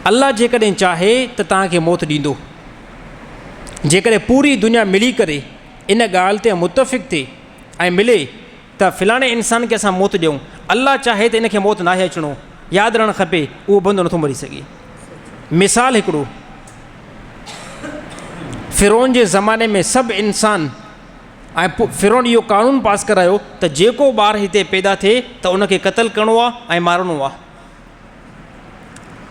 अल्लाह जेकॾहिं चाहे त तव्हांखे मौत ॾींदो। जेकॾहिं पूरी दुनिया मिली करे इन ॻाल्हि ते मुतफ़िक़ थिए ऐं मिले त फ़िलाणे इंसान खे असां मौत ॾियूं, अल्लाह चाहे त इनखे मौत नाहे अचिणो, यादि रहणु खपे उहो बंदो नथो मरी सघे। मिसाल हिकिड़ो, फ़िरौन जे ज़माने में सभु इंसान ऐं फ़िरौन इहो क़ानून पास करायो त जेको ॿारु हिते पैदा थिए त उनखे क़तलु करिणो आहे ऐं मारणो आहे।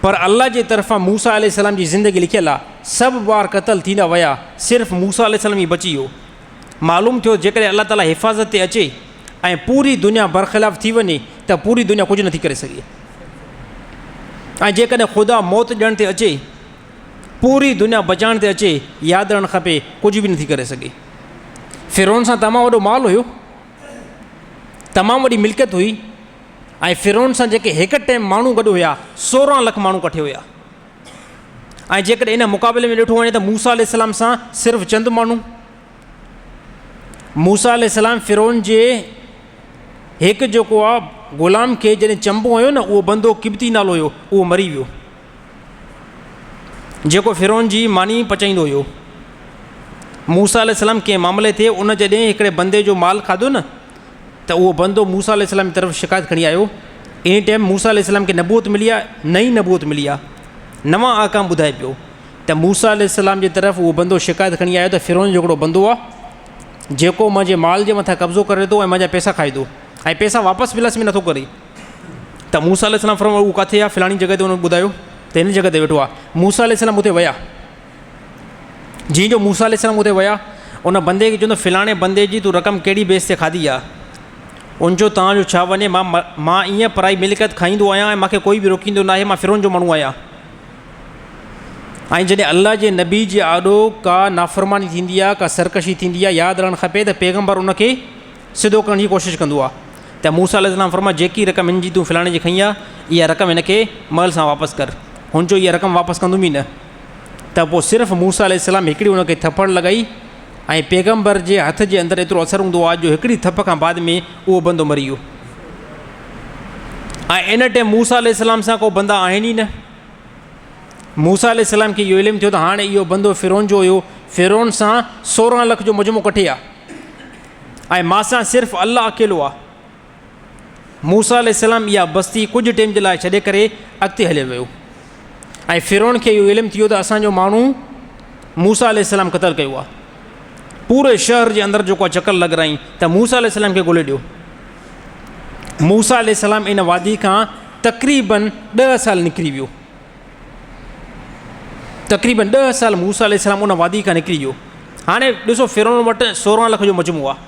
पर अल्लाह जे तरफ़ां मूसा अलैहिस्सलाम जी ज़िंदगी लिखियलु आहे, सभु ॿार क़तलु थींदा विया, सिर्फ़ु मूसा अलैहिस्सलाम ई बची वियो। मालूम थियो जेकॾहिं अल्लाह ताला हिफ़ाज़त ते अचे ऐं पूरी दुनिया बरख़िलाफ़ थी वञे त पूरी दुनिया कुझु नथी करे सघे। ऐं जेकॾहिं ख़ुदा मौत ॾियण ते अचे, पूरी दुनिया बचाइण ते अचे, यादि रहणु खपे कुझु बि नथी करे सघे। फ़िरौन सां तमामु वॾो माल हुयो, तमामु वॾी मिल्कियत हुई ऐं फ़िरौन सां जेके हिकु टाइम माण्हू गॾु हुया 16 लख माण्हू इकठे हुया। ऐं जेकॾहिं इन मुक़ाबले में ॾिठो वञे त मूसा अलैहिस्सलाम सां सिर्फ़ु चंद माण्हू। मूसा अलैहिस्सलाम फ़िरौन जे हिकु जेको आहे ग़ुलाम खे जॾहिं चंबो हुयो न, उहो बंदो किब्ती नालो हुयो, उहो मरी वियो, जेको फ़िरौन जी मानी पचाईंदो हुयो। मूसा अलैहिस्सलाम कंहिं मामले ते उन जॾहिं हिकिड़े बंदे जो माल खाधो न, त उहो बंदो मूसा अलैहिस्सलाम जी तरफ़ शिकायत खणी आयो। इन टाइम मूसा अलैहिस्सलाम खे नबूअत मिली आहे, नई नबूअत मिली आहे, नवां आकाम ॿुधाए पियो त मूसा अलैहिस्सलाम जी तरफ़ उहो बंदो शिकायत खणी आयो त फ़िरौन जो हिकिड़ो बंदो आहे जेको मुंहिंजे माल जे मथां कब्ज़ो करे थो ऐं मुंहिंजा पैसा खाए थो ऐं पैसा वापसि विलास में नथो करे। त मूसा अलैहिस्सलाम फरमायो उहो किथे आहे? फ़िलाणी जॻह ते हुन ॿुधायो त हिन जॻह ते वेठो आहे। मूसा अलैहिस्सलाम उते विया। जीअं जो मूसा अलैहिस्सलाम उते विया, उन बंदे खे चवंदो फ़िलाणे बंदे जी तूं रक़म कहिड़ी बेस ते खाधी आहे, उनजो तव्हांजो छा वञे, मां ईअं पराई मिल्कियत खाईंदो आहियां ऐं मूंखे कोई बि रोकींदो न आहे, मां फ़िरौन जो माण्हू आहियां। ऐं जॾहिं अल्लाह जे नबी जे आॾो का नाफ़रमानी थींदी आहे, का सरकशी थींदी आहे, यादि रहणु खपे त पैगम्बर उनखे सिधो करण जी कोशिशि कंदो आहे। त मूसा अलैहिस्सलाम फरमा जेकी रक़म हिन जी तूं फ़िलाणे जी खई आहे, इहा रक़म हिनखे महल सां वापसि कर, हुनजो इहा रक़म वापसि कंदुमि ई न। त पोइ सिर्फ़ु मूसा अलैहिस्सलाम हिकिड़ी उनखे थप्पड़ लॻाई ऐं पैगम्बर जे हथ जे अंदरि एतिरो असरु हूंदो आहे जो हिकिड़ी थप खां बाद में उहो बंदो मरी वियो। ऐं इन टाइम मूसा अलैहिस्सलाम सां को बंदा आहिनि ई न। मूसा अलैहिस्सलाम खे इहो इल्मु थियो त हाणे इहो बंदो फ़िरौन जो हुयो, फ़िरौन सां 16 लख जो मजमो कठे आहे ऐं मां सां सिर्फ़ु अल्लाह अकेलो आहे। मूसा अलैहिस्सलाम इहा बस्ती कुझु टाइम जे लाइ छॾे करे अॻिते हलियो वियो ऐं फ़िरौन खे इहो इल्मु थियो त असांजो माण्हू मूसा अलैहिस्सलाम क़तलु कयो आहे। पूरे शहर जे अंदरि जेको आहे चकर लॻाई त मूसा अलैहिस्सलाम खे ॻोल्हे ॾियो। मूसा अलैहिस्सलाम इन वादी खां तक़रीबन 10 साल निकिरी वियो, तक़रीबन 10 साल मूसा अलैहिस्सलाम उन वादी खां निकिरी वियो। हाणे ॾिसो फ़िरौन वटि 16 लख जो मजमू आहे,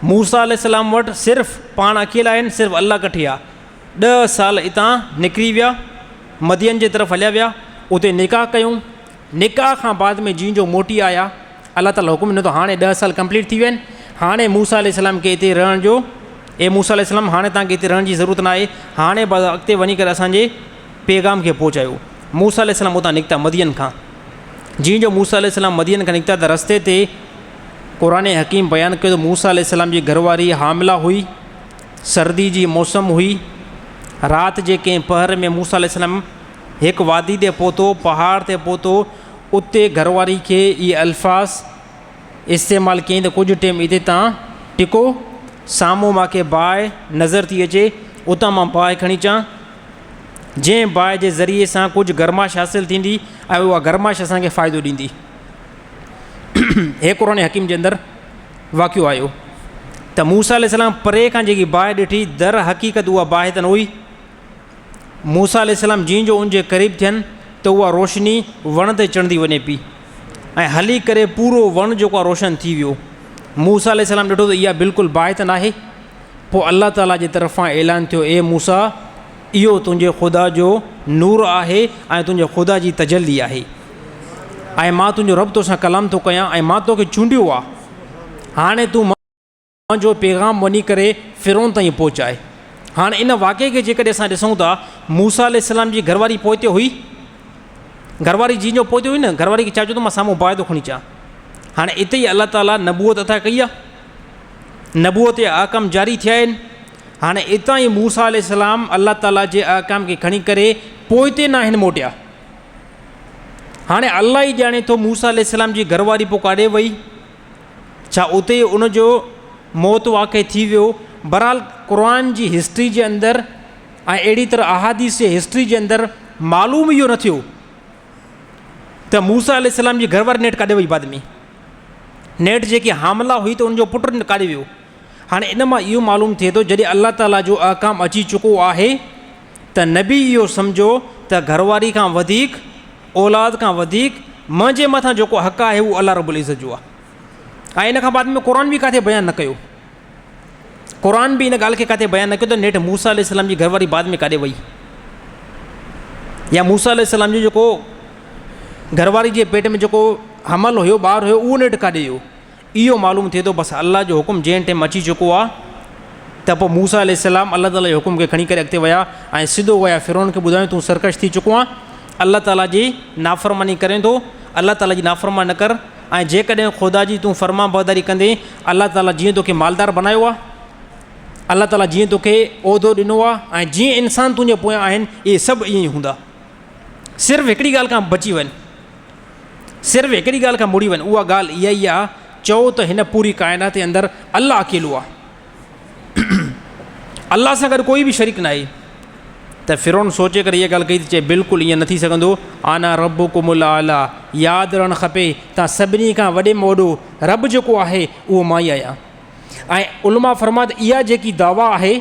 मूसा अलैहिस्सलाम वटि सिर्फ़ु पाण अकेला आहिनि, सिर्फ़ु अल्लाह कठे आहे। 10 साल हितां निकिरी विया, मदियन जे तरफ़ हलिया विया, उते निकाह कयूं। निकाह खां बाद में जीअं जो मोटी आया, अल्लाह ताला हुकुम ॾिनो त हाणे 10 साल कंप्लीट थी विया आहिनि, हाणे मूसा अलैहिस्सलाम खे हिते रहण जो, मूसा अलैहिस्सलाम हाणे तव्हांखे हिते रहण जी ज़रूरत न आहे, हाणे बसि अॻिते वञी करे असांजे पैगाम खे पहुचायो। मूसा अलैहिस्सलाम उतां निकिता मदियन खां। जीअं जो मूसा अलैहिस्सलाम मदियन खां निकिता त रस्ते ते क़ुरान हकीम बयानु कयो त मूसा अलैहिस्सलाम जी घरवारी हामिला हुई, सर्दी जी मौसम हुई। राति जे कंहिं पहर में मूसा अलैहिस्सलाम हिकु वादी ते पहुतो, पहाड़ ते पहुतो, उते घरवारी खे इहे अल्फाज़ इस्तेमालु कयईं त कुझु टाइम हिते तव्हां टिको, साम्हूं मूंखे बाहि नज़र थी अचे, उतां मां बाहि खणी अचां, जंहिं बाहि जे ज़रिए सां कुझु गरमाश हासिलु थींदी ऐं उहा गरमाश असांखे फ़ाइदो ॾींदी। हे क़ुरान हकीम जे अंदरि वाक़ियो आयो त मूसा अलैहिस्सलाम परे खां जेकी बाहि ॾिठी, दर हक़ीक़त उहा बाहि त न हुई। मूसा अलैहिस्सलाम जीअं जो उनजे क़रीब थियनि त उहा रोशनी वण ते चढ़ंदी वञे पई ऐं हली करे पूरो वण जेको आहे रोशन थी वियो। मूसा अलैहिस्सलाम ॾिठो त इहा बिल्कुलु बाहि त न आहे। पोइ अल्लाह ताला जे तरफ़ां ऐलान थियो, ए मूसा, इहो तुंहिंजे ख़ुदा जो नूर आहे ऐं तुंहिंजे ख़ुदा जी तजल्ली आहे ऐं मां तुंहिंजो रब तोसां कलाम थो कयां ऐं मां तोखे चूंडियो आहे। हाणे तूं मुंहिंजो पैगाम वञी करे फ़िरौन ताईं पहुचाए। हाणे इन वाक़े खे जेकॾहिं असां ॾिसूं था, मूसा अलैहिस्सलाम जी घरवारी पोइते हुई, घरवारी जीअं जो पोइते हुई न, घरवारी खे छा चयो त मां साम्हूं बाहि थो खणी अचां। हाणे इते ई अल्लाह ताला नबूअत अता कई आहे, नबूअत जा अहकाम जारी थिया आहिनि। हाणे इतां ई मूसा अलैहिस्सलाम अल्लाह ताला जे अहकाम खे खणी करे पोइते न आहिनि मोटिया। हाणे अल्लाह ई ॼाणे थो मूसा अलैहिस्सलाम जी घरवारी पोइ काॾे वई, छा उते ई उनजो मौत वाक़ई थी वियो। बहरहाल क़ुरान जी हिस्ट्री जे अंदरि ऐं अहिड़ी तरह अहादीस जे हिस्ट्री जे अंदरि मालूम इहो न थियो त मूसा अलैहिस्सलाम जी घरवारी नेठि काॾे वई। बाद में नेठि जेकी हामिला हुई त उनजो पुटु काॾे वियो। हाणे इन मां इहो मालूम थिए थो जॾहिं अल्लाह ताला जो अहकाम अची चुको आहे त नबी इहो सम्झो त घरवारी खां वधीक, औलाद खां वधीक मुंहिंजे मथां जेको हक़ आहे उहो अल्लाह रब्बुल इज़्ज़त जो आहे। ऐं इन खां बाद में क़ुरान बि किथे बयानु न कयो, क़ुरान बि इन ॻाल्हि खे किथे बयानु न कयो त नेठि मूसा अलैहिस्सलाम जी घरवारी बाद में काॾे वई, या मूसा अलैहिस्सलाम जो जेको घरवारी जे पेट में जेको हमल हुयो, ॿारु हुयो, उहो नेठि काॾे वियो। इहो मालूम थिए थो बसि अल्लाह जो हुकुम जंहिं टाइम अची चुको आहे त पोइ मूसा अलैहिस्सलाम अल्लाह ताला जे हुकुम खे खणी करे अॻिते विया ऐं सिधो विया फ़िरौन खे ॿुधायूं तूं सरकश थी चुको आहे, अल्लाह ताला जी नाफ़रमानी करे थो, अल्लाह ताला जी नाफ़रमानी न कर। ऐं जेकॾहिं ख़ुदा जी तूं फर्मा बरदारी कंदे, अल्लाह ताला जीअं तोखे मालदार बनायो आहे, अल्लाह ताला जीअं तोखे उहिदो ॾिनो आहे ऐं जीअं इंसान तुंहिंजे पोयां आहिनि, इहे सभु ईअं ई हूंदा। सिर्फ़ु हिकिड़ी ॻाल्हि खां बची वञ, सिर्फ़ु हिकिड़ी ॻाल्हि खां मुड़ी वञ, उहा ॻाल्हि इहा ई आहे, चओ त हिन पूरी काइनात जे अंदरि अल्लाह अकेलो आहे, अल्लाह सां गॾु कोई बि शरीक न आहे। त फ़िरौन सोचे करे इहा ॻाल्हि कई त चए बिल्कुलु ईअं न थी सघंदो, आना रब्बुकुमुल आला, यादि रहणु खपे तव्हां सभिनी खां वॾे में वॾो रब जेको आहे उहो मां ई आहियां। ऐं उलमा फरमा त इहा जेकी दावा आहे,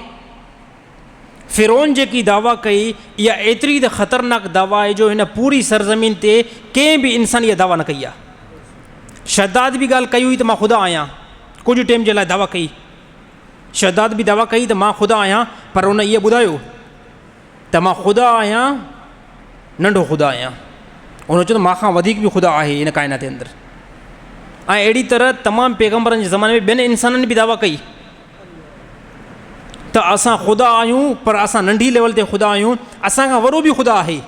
फ़िरौन जेकी दावा कई, इहा एतिरी त ख़तरनाक दावा आहे जो हिन पूरी सरज़मीन ते कंहिं बि इंसान इहा दावा न कई आहे। शद्दाद बि ॻाल्हि कई हुई त मां ख़ुदा आहियां, कुझु टाइम जे लाइ दावा कई, शद्दाद बि दावा कई त मां ख़ुदा आहियां, पर उन इहो ॿुधायो त मां ख़ुदा आहियां, नंढो ख़ुदा आहियां। उन चयो त मां खां वधीक बि ख़ुदा आहे इन काइनात जे अंदरि। ऐं अहिड़ी तरह तमामु पैगम्बरनि जे ज़माने में ॿियनि इंसाननि बि दावा कई त असां ख़ुदा आहियूं, पर असां नंढी लेवल ते ख़ुदा आहियूं, असांखां वॾो बि ख़ुदा आहे।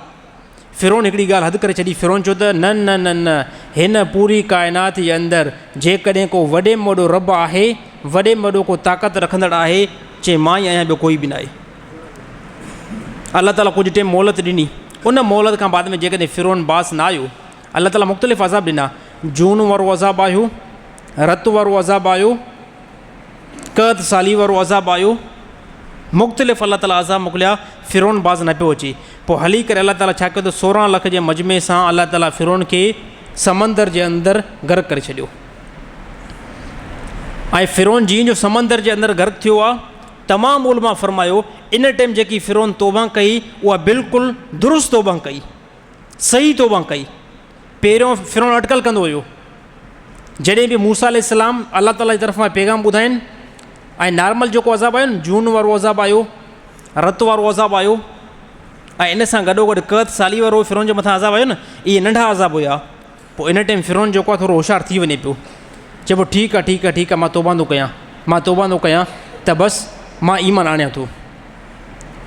फ़िरौन हिकिड़ी ॻाल्हि हदि करे छॾी। फ़िरौन चयो त न न न न, हिन पूरी काइनात जे अंदरि जेकॾहिं को वॾे में वॾो रब आहे, वॾे में वॾो को ताक़त रखंदड़ आहे, चए मां ई आहियां, ॿियो कोई बि न आहे। अलाह ताला कुझु टाइम मोहलत ॾिनी। उन मोहलत खां बाद में जेकॾहिं फ़िरौन बास न आयो, अलाह ताला मुख़्तलिफ़ अज़ाब ॾिना। जून वारो अज़ाब आयो, रत वारो अज़ाब आयो, क़हत साली वारो अज़ाब आयो, मुख़्तलिफ़ अलाह ताला अज़ाब मोकिलिया। फ़िरौन बाज़ न पियो अचे। पोइ हली करे अलाह ताला छा कयो त 16 लख जे मजमे सां अलाह ताला फ़िरौन खे समंदर जे अंदरि गर्क करे छॾियो। ऐं फ़िरौन जीअं जो समंदर जे अंदरि गर्क थियो आहे, तमामु उलमा फ़रमायो इन टाइम जेकी फ़िरौन तौबा कई उहा बिल्कुलु दुरुस्त तौबा कई, सही तौबा कई। पहिरियों फ़िरौन अटकल कंदो हुयो। जॾहिं बि मूसा अलैहिस्सलाम अलाह ताला जी तरफ़ां पैगाम ॿुधाइनि, ऐं नॉर्मल जेको अज़ाब आयो न, जून वारो अज़ाब आयो, रत वारो अज़ाब आयो, ऐं इन सां गॾोगॾु क़हत साली वारो फ़िरौन जे मथां अज़ाब आयो न, इहे नंढा अज़ाब हुया। पोइ इन टाइम फ़िरौन जेको आहे थोरो होशियारु थी वञे पियो। चए पोइ ठीकु आहे ठीकु आहे ठीकु आहे, मां तौबा थो कयां, मां तौबा थो कयां त बसि मां ईमान आणियां थो।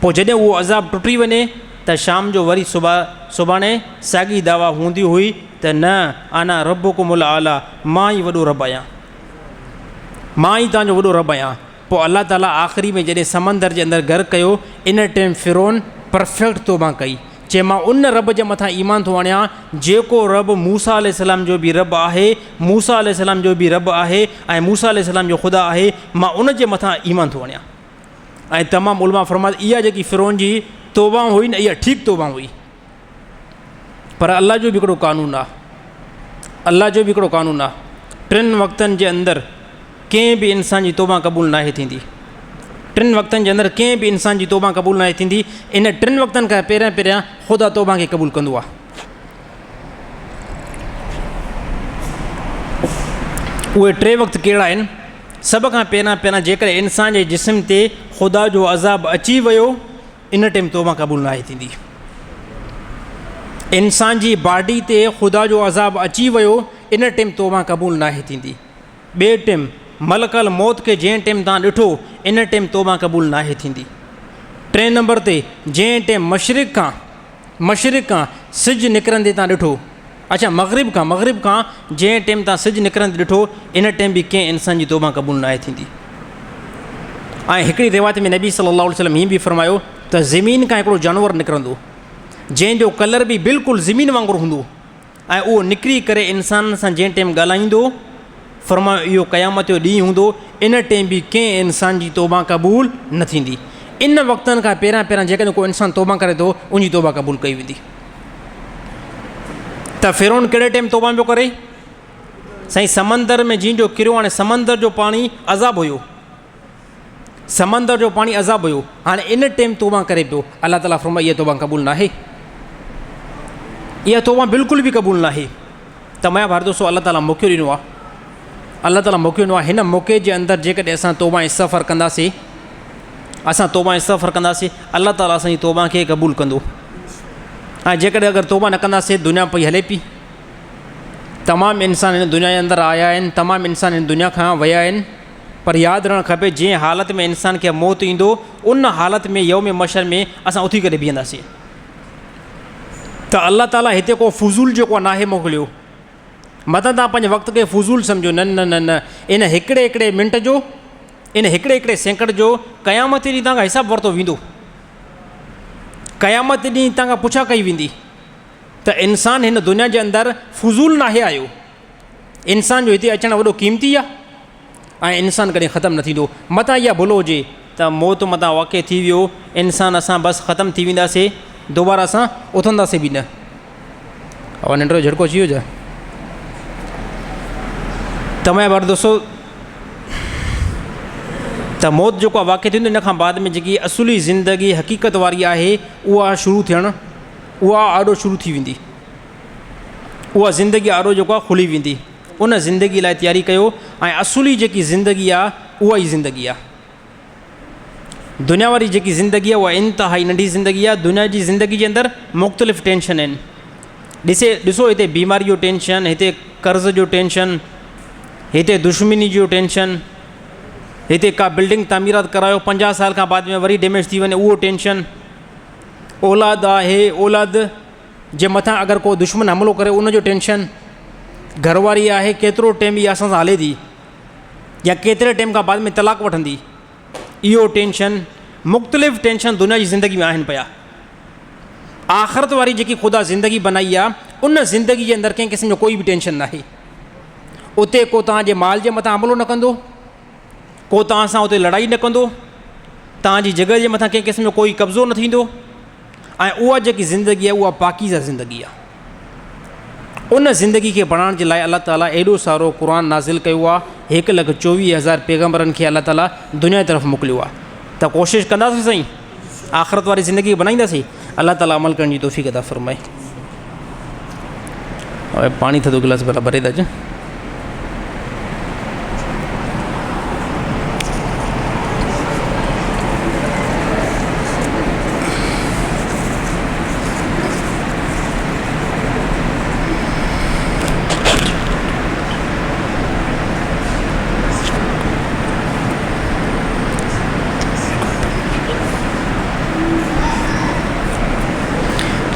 पोइ जॾहिं उहो अज़ाब टुटी वञे त शाम जो वरी सुभाणे साॻी दावा हूंदी हुई त न आना रब्बुकुमुल आला, मां ई वॾो रब आहियां, मां ई तव्हांजो वॾो रब आहियां। पोइ अलाह ताला आख़िरी में जॾहिं समंदर जे अंदरि गर्क कयो, इन टाइम फ़िरौन परफेक्ट तौबा कई। चए मां उन रब जे मथां ईमान थो आणियां जेको रब मूसा अलैहिस्सलाम जो बि रब आहे, मूसा अलैहिस्सलाम जो बि रब आहे, ऐं मूसा अलैहिस्सलाम जो ख़ुदा आहे। मां उन जे मथां ईमान थो आणियां। ऐं तमामु उलमा फ़रमाया इहा जेकी फ़िरौन जी तौबा हुई न, इहा ठीकु तौबा हुई। पर अलाह जो बि हिकिड़ो क़ानून आहे, अलाह जो बि हिकिड़ो क़ानून आहे। 3 वक़्तनि जे अंदरि कंहिं बि इंसान जी तौबा क़बूल नाहे थींदी। 3 वक़्तनि जे अंदरि कंहिं बि इंसान जी तौबा क़बूल नाहे थींदी। इन 3 वक़्तनि खां पहिरियां ख़ुदा तौबा खे क़बूल कंदो आहे। उहे 3 वक़्त कहिड़ा आहिनि? सभ खां पहिरियां जेकॾहिं इंसान जे जिस्म ते ख़ुदा जो अज़ाब अची वियो, इन टाइम तौबा क़बूल नाहे थींदी। इंसान जी बॉडी ते ख़ुदा जो अज़ाब अची वियो, इन टाइम तौबा क़बूल नाहे थींदी। ॿिए टाइम मलकल मौत खे जंहिं टाइम तव्हां ॾिठो, इन टाइम तौबा क़बूल नाहे थींदी। 3 नंबर ते जंहिं टाइम मशरिक़ खां सिज निकिरंदे तव्हां ॾिठो, अच्छा मग़रिब खां जंहिं टाइम तव्हां सिज निकिरंदे ॾिठो, इन टाइम बि कंहिं इंसान जी तौबा क़बूल नाहे थींदी। ऐं हिकिड़ी रिवायत में नबी सल्लल्लाहु अलैहि वसल्लम हीअं बि फ़रमायो त ज़मीन खां हिकिड़ो जानवर निकिरंदो, जंहिंजो कलर बि बिल्कुलु ज़मीन वांगुरु हूंदो, ऐं उहो निकिरी करे इंसान सां जंहिं टाइम ॻाल्हाईंदो, फ़रमायो इहो क़यामत जो ॾींहुं हूंदो, इन टाइम बि कंहिं इंसान जी तौबा क़बूल न थींदी। इन वक़्तनि खां पहिरियां जेकॾहिं को इंसान तौबा करे थो, उनजी तौबा क़बूल कई वेंदी। त फ़िरौन कहिड़े टाइम तौबा पियो करे? साईं समंदर में जीअं जो किरियो, हाणे समंदर जो पाणी अज़ाब हुयो, समंदर जो पाणी अज़ाब हुयो, हाणे इन टाइम तौबा करे पियो। अलाह ताला फ़रमायो इहा तौबा क़बूल नाहे, इहा तौबा बिल्कुलु बि क़बूल नाहे। त मुंहिंजा भार दोस्तो, अलाह ताला मौक़ो ॾिनो आहे, अलाह ताला मौक़ो ॾिनो आहे। हिन मौक़े जे अंदरि जेकॾहिं असां तौबा इस्तग़फ़ार कंदासीं, अलाह ताला असांजी तौबा खे क़बूल कंदो। ऐं जेकॾहिं अगरि तौबा न कंदासीं, दुनिया पई हले पई। तमामु इंसान हिन दुनिया जे अंदरि आया आहिनि, तमामु इंसान हिन दुनिया खां विया आहिनि, पर यादि रहणु खपे जंहिं हालत में इंसान खे मौत ईंदो, उन हालत में यौम महशर में असां उथी करे बीहंदासीं। त अलाह ताला हिते को फज़ूल जेको नाहे मोकिलियो। मतिलबु तव्हां पंहिंजे वक़्त खे फज़ूल सम्झो, न न न न, इन हिकिड़े मिंट जो, इन हिकिड़े सेकंड जो क़यामत ॾींहुं तव्हांखां हिसाबु वरितो वेंदो, क़यामत ॾींहुं तव्हांखां पुछा कई वेंदी। त इंसान हिन दुनिया जे अंदरि फज़ूल नाहे आयो, इंसान जो हिते अचणु वॾो क़ीमती आहे, ऐं इंसानु कॾहिं ख़तमु न थींदो। मथां इहा भुल हुजे त मौत मथां वाक़िअ थी वियो, इंसान असां बसि ख़तमु थी वेंदासीं, दोबारा असां उथंदासीं बि न। और निंड जो झटको अची वियो छा? त मुंहिंजा भार दोस्तो, त मौत जेको आहे वाक़िअ थींदो, इन खां बाद में जेकी असुली ज़िंदगी हक़ीक़त वारी आहे, उहा शुरू थियणु, उहा आॾो शुरू थी वेंदी, उहा ज़िंदगी आॾो जेको आहे खुली वेंदी। उन ज़िंदगी लाइ तयारी कयो ऐं असुली जेकी ज़िंदगी आहे उहा ई ज़िंदगी आहे। दुनिया वारी जेकी ज़िंदगी आहे उहा इंतिहाई नंढी ज़िंदगी आहे। दुनिया जी ज़िंदगी जे अंदरि मुख़्तलिफ़ टेंशन आहिनि। ॾिसो हिते बीमारी जो टेंशन, हिते कर्ज़ जो टेंशन, हिते दुश्मनी जो टेंशन, हिते का बिल्डिंग तामीरात करायो 50 साल खां बाद में वरी डैमेज थी वञे उहो टेंशन, औलाद आहे, औलाद जे मथां अगरि को दुश्मन हमिलो करे उनजो टेंशन, घरवारी आहे केतिरो टाइम इहा असां सां हले थी या केतिरे टाइम खां बाद में तलाक वठंदी, इहो टेंशन, मुख़्तलिफ़ टेंशन दुनिया जी ज़िंदगी में आहिनि पिया। आख़िरत वारी जेकी ख़ुदा ज़िंदगी बनाई आहे उन ज़िंदगी जे अंदरि कंहिं क़िस्म जो कोई बि टेंशन न आहे। उते को तव्हांजे माल जे मथां हमिलो न कंदो, को तव्हां सां उते लड़ाई न कंदो, तव्हांजी जॻह जे मथां कंहिं क़िस्म जो कोई कब्ज़ो न थींदो ऐं उहा जेकी ज़िंदगी आहे उहा पाकीज़ा ज़िंदगी आहे। उन ज़िंदगी खे बणाइण जे लाइ अलाह ताला एॾो सारो क़ुर नाज़िल कयो आहे। 1,24,000 पैगम्बरनि खे अलाह ताला दुनिया जी तरफ़ मोकिलियो आहे। त कोशिशि कंदासीं साईं आख़िरत वारी ज़िंदगी बनाईंदासीं। अलाह ताला अमल करण जी तौफ़ीक़ अता फ़रमाए। पाणी थधो गिलास भला भरे था अचनि।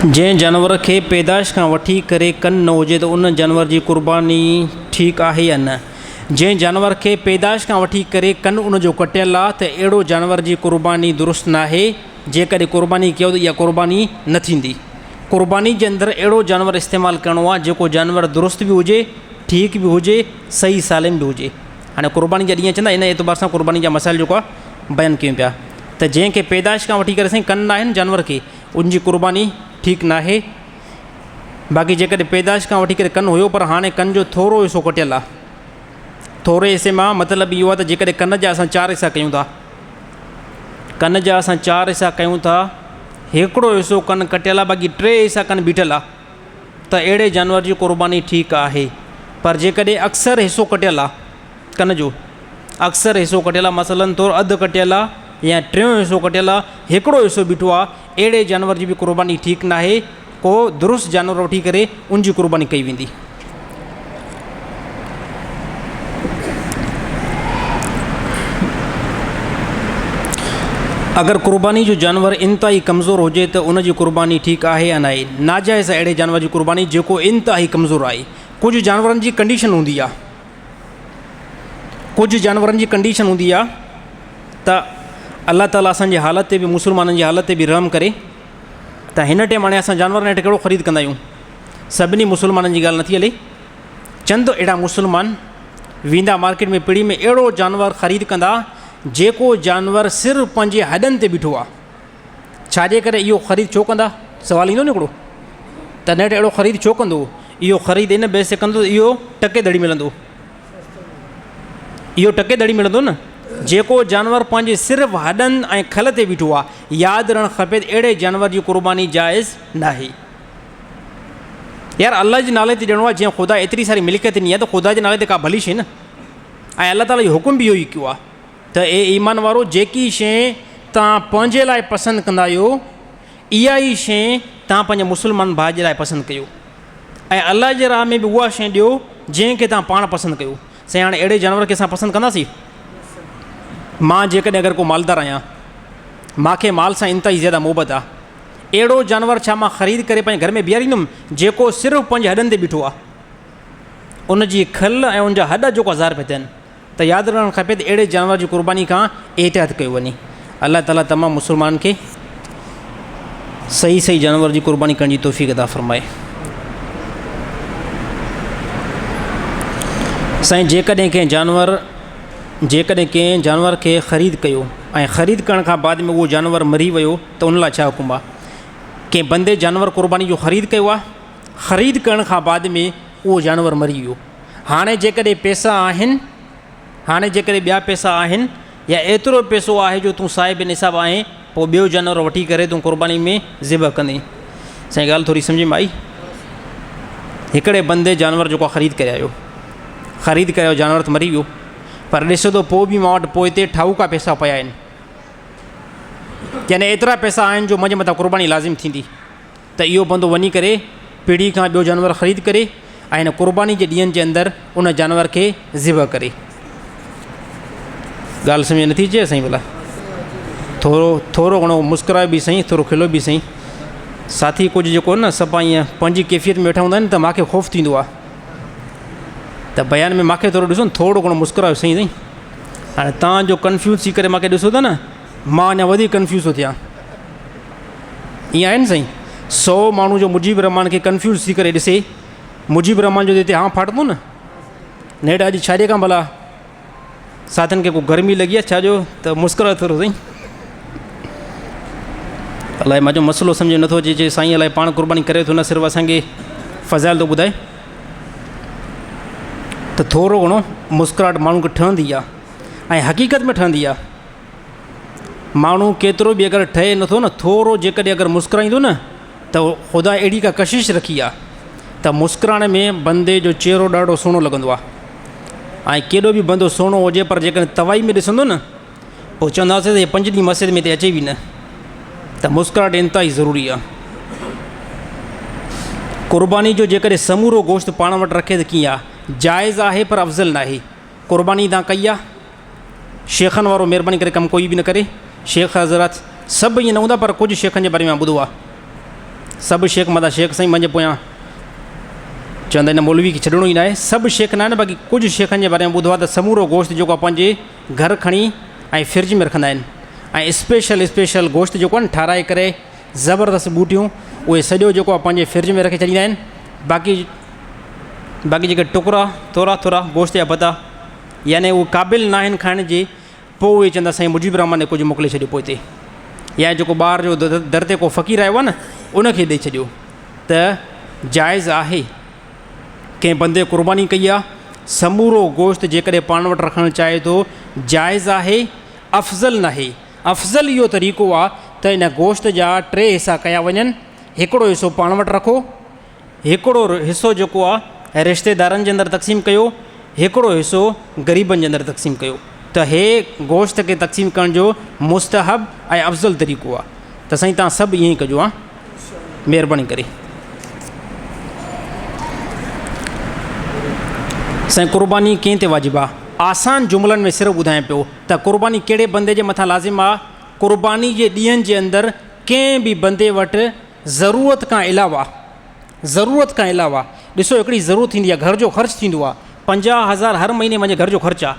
जंहिं जानवर खे पैदाइश खां वठी करे कन न हुजे त उन जानवर जी क़ुर्बानी ठीकु आहे या न। जंहिं जानवर खे पैदाइश खां वठी करे कन उनजो कटियल आहे त अहिड़ो जानवर जी क़ुर्बानी दुरुस्त न आहे। जेकॾहिं क़ुर्बानी कयो त इहा क़ुर्बानी न थींदी। क़ुर्बानी जे अंदरि अहिड़ो जानवर इस्तेमालु करिणो आहे जेको जानवर दुरुस्त बि हुजे, ठीकु बि हुजे, सही सालिम बि हुजे। हाणे क़ुर्बानी जा ॾींहं चवंदा इन एतबार सां क़ुर्बानी जा मसाइल जेको आहे बयानु कयूं पिया त जंहिंखे पैदाइश खां वठी करे साईं कन न आहिनि जानवर खे उनजी क़ुर्बानी ठीकु न आहे। बाक़ी जेकॾहिं पैदाइश खां वठी करे कन हुयो पर हाणे कन जो थोरो हिसो कटियल आहे, थोरे हिसे मां मतिलबु इहो आहे त जेकॾहिं कन जा असां 4 हिसा कयूं था, कन जा असां 4 हिसा कयूं था, हिकिड़ो हिसो कन कटियल आहे बाक़ी 3 हिसा कन बीठल आहे त अहिड़े जानवर जी क़ुर्बानी ठीकु आहे। पर जेकॾहिं अक्सर हिसो कटियल आहे कन जो, अक्सर हिसो कटियल आहे मसलन तौरु अधु कटियल आहे या 3 हिसो कटियल आहे, हिकिड़ो हिसो बीठो आहे, अहिड़े जानवर जी बि क़ुर्बानी ठीकु न आहे। को दुरुस्त जानवर वठी करे उनजी क़ुर्बानी कई वेंदी। अगरि क़ुर्बानी जो जानवर इंतिहाई कमज़ोर हुजे त उनजी क़ुर्बानी ठीकु आहे या न आहे। नाजाइज़ अहिड़े जानवर जी क़ुर्बानी जेको इंतिहाई कमज़ोर आहे। कुझु जानवरनि जी कंडीशन हूंदी आहे, कुझु जानवरनि जी कंडीशन हूंदी आहे त अल्लाह ताला असांजे हालत ते बि मुस्लमाननि जी हालत ते बि रहम करे त हिन टाइम हाणे असां जानवरनि हेठि कहिड़ो ख़रीद कंदा आहियूं। सभिनी मुस्लमाननि जी ॻाल्हि नथी हले। चंद अहिड़ा मुस्लमान वेंदा मार्केट में पिड़ी में अहिड़ो जानवर ख़रीद कंदा जेको जानवर सिर्फ़ु पंहिंजे हॾनि ते बीठो आहे। छाजे करे इहो ख़रीद छो कंदा? सवाल ईंदो न हिकिड़ो त नेठि अहिड़ो ख़रीद छो कंदो? इहो ख़रीद इन बेस ते कंदो इहो टके दड़ी मिलंदो, इहो टके दड़ी मिलंदो न। जेको जानवर पंहिंजे सिर्फ़ु हॾनि ऐं खल ते बीठो आहे, यादि रहणु खपे अहिड़े जानवर जी क़ुर्बानी जाइज़ न आहे। यार अल्लाह जे नाले ते ॾियणो आहे। जीअं ख़ुदा एतिरी सारी मिल्कियत ॾिनी आहे त ख़ुदा जे नाले ते का भली शइ न। ऐं अल्लाह ताला जो हुकुम बि इहो ई कयो आहे त ए ईमान वारो जेकी शइ तव्हां पंहिंजे लाइ पसंदि कंदा आहियो इहा ई शइ तव्हां पंहिंजे मुस्लमान भाउ जे लाइ पसंदि कयो ऐं अल्लाह जे राह में बि उहा शइ ॾियो जंहिंखे तव्हां पाण पसंदि कयो। साईं हाणे अहिड़े जानवर खे असां पसंदि कंदासीं? मां जेकॾहिं अगरि को मालदार आहियां, मूंखे माल सां इंतिहाई ज़्यादा मोहबत आहे, अहिड़ो जानवर छा मां ख़रीद करे पंहिंजे घर में बीहारींदुमि जेको सिर्फ़ु पंहिंजे हॾनि ते बीठो आहे, उनजी खल ऐं उनजा हॾ जेको हज़ार रुपया थियनि? त यादि रहणु खपे त अहिड़े जानवर जी क़ुर्बानी खां एहतियात कयो वञे। अल्लाह ताला तमामु मुस्लमान खे सही सही जानवर जी क़ुर्बानी करण जी तौफ़ीक़ अता फ़रमाए। साईं जेकॾहिं कंहिं जानवर खे ख़रीद कयो ऐं ख़रीद करण खां बाद में उहो जानवर मरी वियो त उन लाइ छा हुकुम आहे? कंहिं बंदे जानवर क़ुर्बानी जो ख़रीद कयो आहे, ख़रीद करण खां बाद में उहो जानवर मरी वियो। हाणे जेकॾहिं पैसा आहिनि, हाणे जेकॾहिं ॿिया पैसा आहिनि या एतिरो पैसो आहे जो तूं साहिब निसाब आहे, पोइ ॿियो जानवर वठी करे तूं क़ुर्बानी में ज़िबह कंदे। साईं ॻाल्हि थोरी सम्झ में आई? हिकिड़े बंदे जानवर जेको ख़रीद करे आयो, ख़रीद कयो, जानवर त मरी वियो, पर ॾिसो त पोइ बि मां वटि पोइ हिते ठाहूका पैसा पिया आहिनि, यानी एतिरा पैसा आहिनि जो मुंहिंजे मथां क़ुर्बानी लाज़िम थींदी। त इहो बंदो वञी करे पीढ़ी खां ॿियो जानवर ख़रीद करे ऐं हिन क़ुर्बानी जे ॾींहंनि जे अंदरि उन जानवर खे ज़िबह करे। ॻाल्हि सम्झ नथी अचे साईं? भला थोरो घणो मुस्कुराए बि सही, थोरो खिलो बि सही। साथी कुझु जेको न सभु ईअं पंहिंजी कैफ़ियत में वेठा हूंदा आहिनि त मूंखे ख़ौफ़ थींदो आहे, त बयान में मूंखे थोरो ॾिसो न, थोरो घणो मुस्कुरायो सही साईं। हाणे तव्हांजो कन्फ्यूज़ थी करे मूंखे ॾिसो था न, मां अञा वधीक कन्फ्यूज़ थो थियां। ईअं आहे न साईं, 100 माण्हू जो मुजीब रहमान खे कन्फ्यूज़ थी करे ॾिसे, मुजीब रहमान जो हिते हाँ फाटंदो न, नेठि अॼु छाजे खां भला साथियुनि खे को गर्मी लॻी आहे छाजो, त मुस्कुरायो थोरो साईं। अलाए मुंहिंजो मसइलो सम्झ नथो अचे, चए साईं अलाए पाण क़ुर्बानी करे थो, न सिर्फ़ु असांखे फ़ज़ाइल थो ॿुधाए। त थोरो घणो मुस्कुराहट माण्हू खे ठहंदी आहे ऐं हक़ीक़त में ठहंदी आहे। माण्हू केतिरो बि अगरि ठहे नथो न, थोरो जेकॾहिं अगरि मुस्कुराईंदो न त ख़ुदा अहिड़ी का कशिश रखी आहे त मुस्कुराइण में बंदे जो चहिरो ॾाढो सुहिणो लॻंदो आहे। ऐं केॾो बि बंदो सुहिणो हुजे पर जेकॾहिं तवाई में ॾिसंदो न, पोइ चवंदासीं त इहे 5 ॾींहं मस्जिद में हिते अचे बि न। त मुस्कुराहट इंतिहाई ज़रूरी आहे। क़ुर्बानी जो जेकॾहिं समूरो गोश्त पाण वटि रखे त कीअं आहे, जाइज़ आहे पर अफ़ज़ल न आहे। क़ुर्बानी तव्हां कई आहे, शेखनि वारो महिरबानी करे कमु कोई बि न करे। शेख हज़रात सभु ईअं न हूंदा, पर कुझु शेखनि जे बारे में ॿुधो आहे, सभु शेख मथां शेख साईं मुंहिंजे पोयां चवंदा आहिनि मौलवी खे छॾिणो ई न आहे। सभु शेख न आहिनि, बाक़ी कुझु शेखनि जे बारे में ॿुधो आहे त समूरो गोश्त जेको आहे पंहिंजे घर खणी ऐं फ्रिज में रखंदा आहिनि, ऐं स्पेशल गोश्त जेको आहे न ठाराए करे ज़बरदस्त बूटियूं उहे सॼो जेको आहे पंहिंजे फ्रिज में रखे छॾींदा आहिनि। बाक़ी जेके टुकड़ा थोरा गोश्त जा बता यानी उहे क़ाबिल न आहिनि खाइण जे, पोइ उहे चवंदा साईं मुजीब रहमान ने कुझु मोकिले छॾियो पोइ हिते, या जेको ॿार जो दर ते को फ़क़ीर आयो आहे न उनखे ॾेई छॾियो। त जाइज़ आहे, कंहिं बंदे क़ुर्बानी कई आहे, समूरो गोश्त जेकॾहिं पाण वटि रखणु चाहे थो जाइज़ आहे, अफ़ज़ल न आहे। अफ़ज़ल इहो तरीक़ो आहे त इन गोश्त जा 3 हिसा कया वञनि, हिकिड़ो हिसो पाण वटि रखो, हिकिड़ो हिसो जेको आहे रिश्तेदारनि जे अंदरि तक़सीम कयो, हिकिड़ो हिसो ग़रीबनि जे अंदरि तक़सीम कयो। त हे गोश्त खे तक़सीम करण जो मुस्तहब ऐं अफ़ज़ल तरीक़ो आहे। त साईं तव्हां सभु ईअं ई कजो हा, महिरबानी करे। साईं क़ुर्बानी कंहिं ते वाजिबु आहे? आसान जुमलनि में सिर्फ़ु ॿुधायां पियो त क़ुर्बानी कहिड़े बंदे जे मथां लाज़िम आहे। क़ुर्बानी जे ॾींहंनि जे अंदरि कंहिं बि बंदे वटि ज़रूरत खां अलावा ॾिसो हिकिड़ी ज़रूरत थींदी आहे, घर जो ख़र्चु थींदो आहे, 50,000 हर महीने मुंहिंजे घर जो ख़र्चु आहे,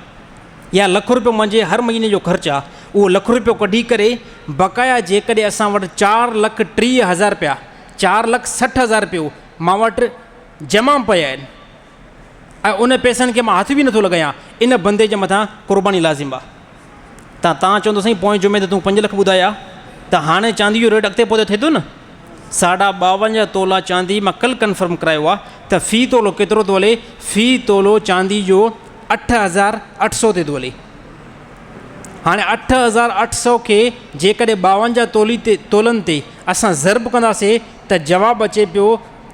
या ₹1,00,000 मुंहिंजे हर महीने जो ख़र्चु आहे। उहो ₹1,00,000 कढी करे बक़ाया जेकॾहिं असां वटि ₹4,30,000 ₹4,60,000 मां वटि जमा पिया आहिनि ऐं उन पैसनि खे मां हथ बि नथो लॻायां, इन बंदे जे मथां क़ुर्बानी लाज़िम आहे। तव्हां चवंदो साईं पोएं जुमे त तूं 5 लख ॿुधाया, त हाणे चांदी जो रेट अॻिते पोइ थिए थो न, 52.5 तोला चांदी मां कल्ह कंफर्म करायो आहे त फ़ी तोलो केतिरो थो हले, फ़ी तोलो चांदी जो 8,800 ते थो हले। हाणे 8,800 खे जेकॾहिं 52 तोलनि ते असां ज़रब कंदासीं त जवाबु अचे पियो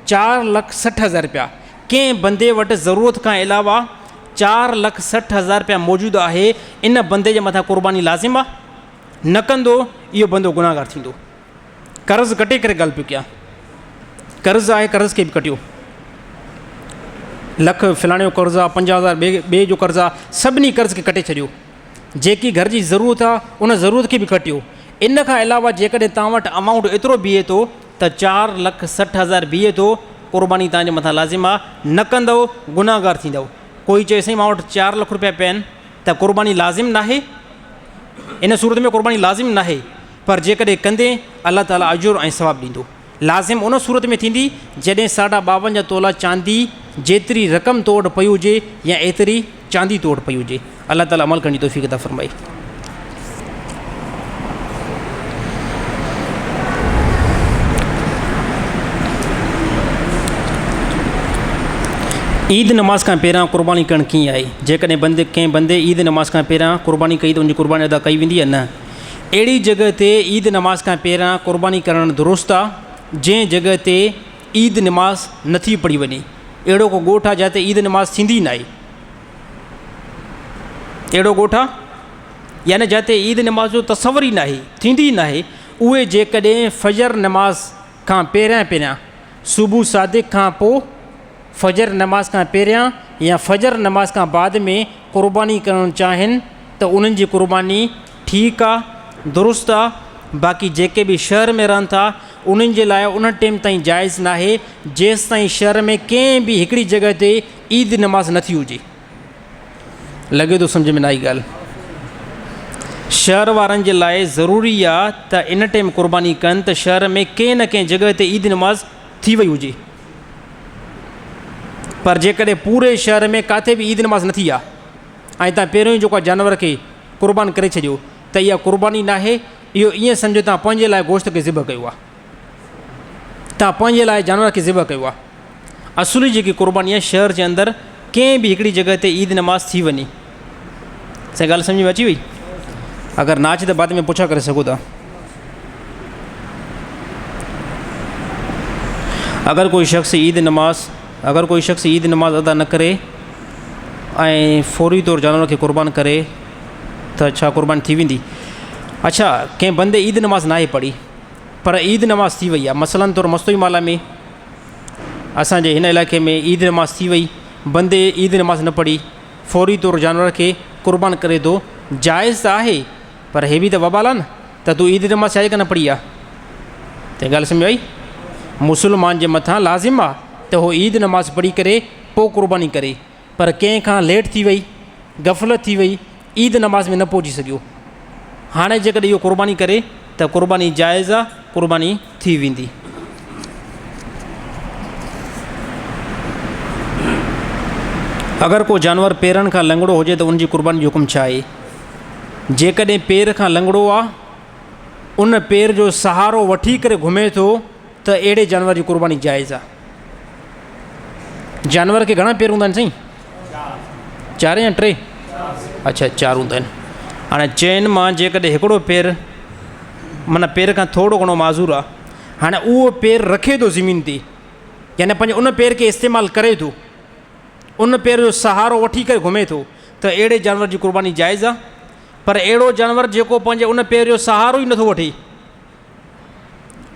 ₹4,60,000। कंहिं बंदे वटि ज़रूरत खां अलावा ₹4,60,000 मौजूदु आहे, इन बंदे जे मथां क़ुर्बानी लाज़िम आहे। न कंदो इहो बंदो गुनाहगार थींदो। कर्ज़ कटे करे ॻाल्हि पियो कयां, कर्ज़ु आहे, कर्ज़ खे बि कटियो, लख फलाणे जो कर्ज़ु आहे, 50,000 ॿिए जो कर्ज़ु आहे, सभिनी कर्ज़ खे कटे छॾियो। जेकी घर जी ज़रूरत आहे उन ज़रूरत खे बि कटियो। इन खां अलावा जेकॾहिं तव्हां वटि अमाउंट एतिरो बीहे थो त 4,60,000 बीहे थो, क़ुर्बानी तव्हांजे मथां लाज़िम आहे। न कंदव गुनाहगार थींदव। कोई चए साईं मां वटि 4 लख रुपया पिया आहिनि त क़ुर्बानी लाज़िम न आहे, इन सूरत में क़ुर्बानी लाज़िम न आहे, पर जेकॾहिं कंदे अलाह ताला अजुर ऐं सवाबु ॾींदो। लाज़िम उन सूरत में थींदी जॾहिं 52.5 तोला चांदी जेतिरी रक़म तो वटि पई हुजे या एतिरी चांदी तो वटि पई हुजे। अलाह ताला अमल करण जी तौफ़ीक़ अता फ़रमाए। ईद नमाज़ खां पहिरियां क़ुर्बानी करणु कीअं आहे? जेकॾहिं कंहिं बंदे ईद नमाज़ खां पहिरियां क़ुर्बानी कई त उनजी क़ुर्बानी अदा कई वेंदी या न? अहिड़ी जॻह ते ईद नमाज़ खां पहिरियां क़ुर्बानी करणु दुरुस्त आहे जंहिं जॻह ते ईद नमाज़ नथी पढ़ी वञे। अहिड़ो को ॻोठु आहे जिते ईद नमाज़ थींदी न आहे, अहिड़ो ॻोठ आहे यानी जिते ईद नमाज़ जो तसवर ई नाहे, थींदी न आहे, उहे जेकॾहिं फजर नमाज़ खां पहिरियां सुबुह सादिक खां पोइ फजर नमाज़ खां पहिरियां या फजर नमाज़ खां बाद में क़ुर्बानी करणु चाहिनि त उन्हनि जी क़ुर्बानी ठीकु आहे, दुरुस्त आहे। बाक़ी जेके बि शहर में रहनि था उन्हनि जे लाइ उन टाइम ताईं जाइज़ न आहे जेसि ताईं शहर में कंहिं बि हिकिड़ी जॻह ते ईद नमाज़ नथी हुजे। लॻे थो सम्झ में न आई ॻाल्हि? शहर वारनि जे लाइ ज़रूरी आहे त इन टाइम क़ुर्बानी कनि त शहर में कंहिं न कंहिं जॻह ते ईद नमाज़ थी वई हुजे। पर जेकॾहिं पूरे शहर में किथे बि ईद नमाज़ नथी आहे ऐं तव्हां पहिरियों ई जेको आहे जानवर खे क़ुर्बान करे छॾियो त इहा क़ुर्बानी न आहे। इहो ईअं सम्झो तव्हां पंहिंजे लाइ गोश्त खे ज़िब कयो आहे, तव्हां पंहिंजे लाइ जानवर खे ज़िब कयो आहे। असुली जेकी क़ुर्बानी आहे शहर जे अंदरि कंहिं बि हिकिड़ी जॻह ते ईद नमाज़ थी वञे। सही ॻाल्हि सम्झ में अची वई? अगरि ना अचे त बाद में पुछा करे सघो था। अगरि कोई शख़्स ईद नमाज़ अदा न करे ऐं फौरी तौरु जानवर खे क़ुर्बान करे त छा क़ुर्बानी थी वेंदी? अच्छा, कंहिं बंदे ईद नमाज़ नाहे पढ़ी पर ईद नमाज़ थी वई आहे। मसलन तौरु मस्तोई माला में असांजे हिन इलाइक़े में ईद नमाज़ थी वई, बंदे ईद नमाज़ न पढ़ी फौरी तौरु जानवर खे क़ुर्बान करे थो, जाइज़ त आहे पर हे बि त वबाल आहे न त तूं ईद नमाज़ छा करे न पढ़ी आहे। त ॻाल्हि सम्झ आई? मुस्लमान जे मथां लाज़िम आहे त उहो ईद नमाज़ पढ़ी करे पोइ क़ुर्बानी करे, पर कंहिंखां लेट थी वई, गफ़लत थी वई, ईद नमाज़ में न पहुची सघियो, हाणे जेकॾहिं इहो क़ुर्बानी करे त क़ुर्बानी जाइज़ आहे, क़ुर्बानी थी वेंदी। अगरि को जानवर पेरनि खां लंगड़ो हुजे त उनजी क़ुर्बानी जो हुकुम छा आहे? जेकॾहिं पेर खां लंगड़ो आहे, उन पेर जो सहारो वठी करे घुमे थो त अहिड़े जानवर जी क़ुर्बानी जाइज़ आहे। जानवर खे घणा पेर हूंदा आहिनि साईं? 4 या 3? अच्छा 4 हूंदा आहिनि। हाणे चइनि मां जेकॾहिं हिकिड़ो पेर माना पेर खां थोरो घणो माज़ूर आहे, हाणे उहो पेर रखे थो ज़मीन ते यानी पंहिंजे उन पेर खे इस्तेमालु करे थो, उन पेर जो सहारो वठी करे घुमे थो त अहिड़े जानवर जी क़ुर्बानी जाइज़ आहे। पर अहिड़ो जानवर जेको पंहिंजे उन पेर जो सहारो ई नथो वठे,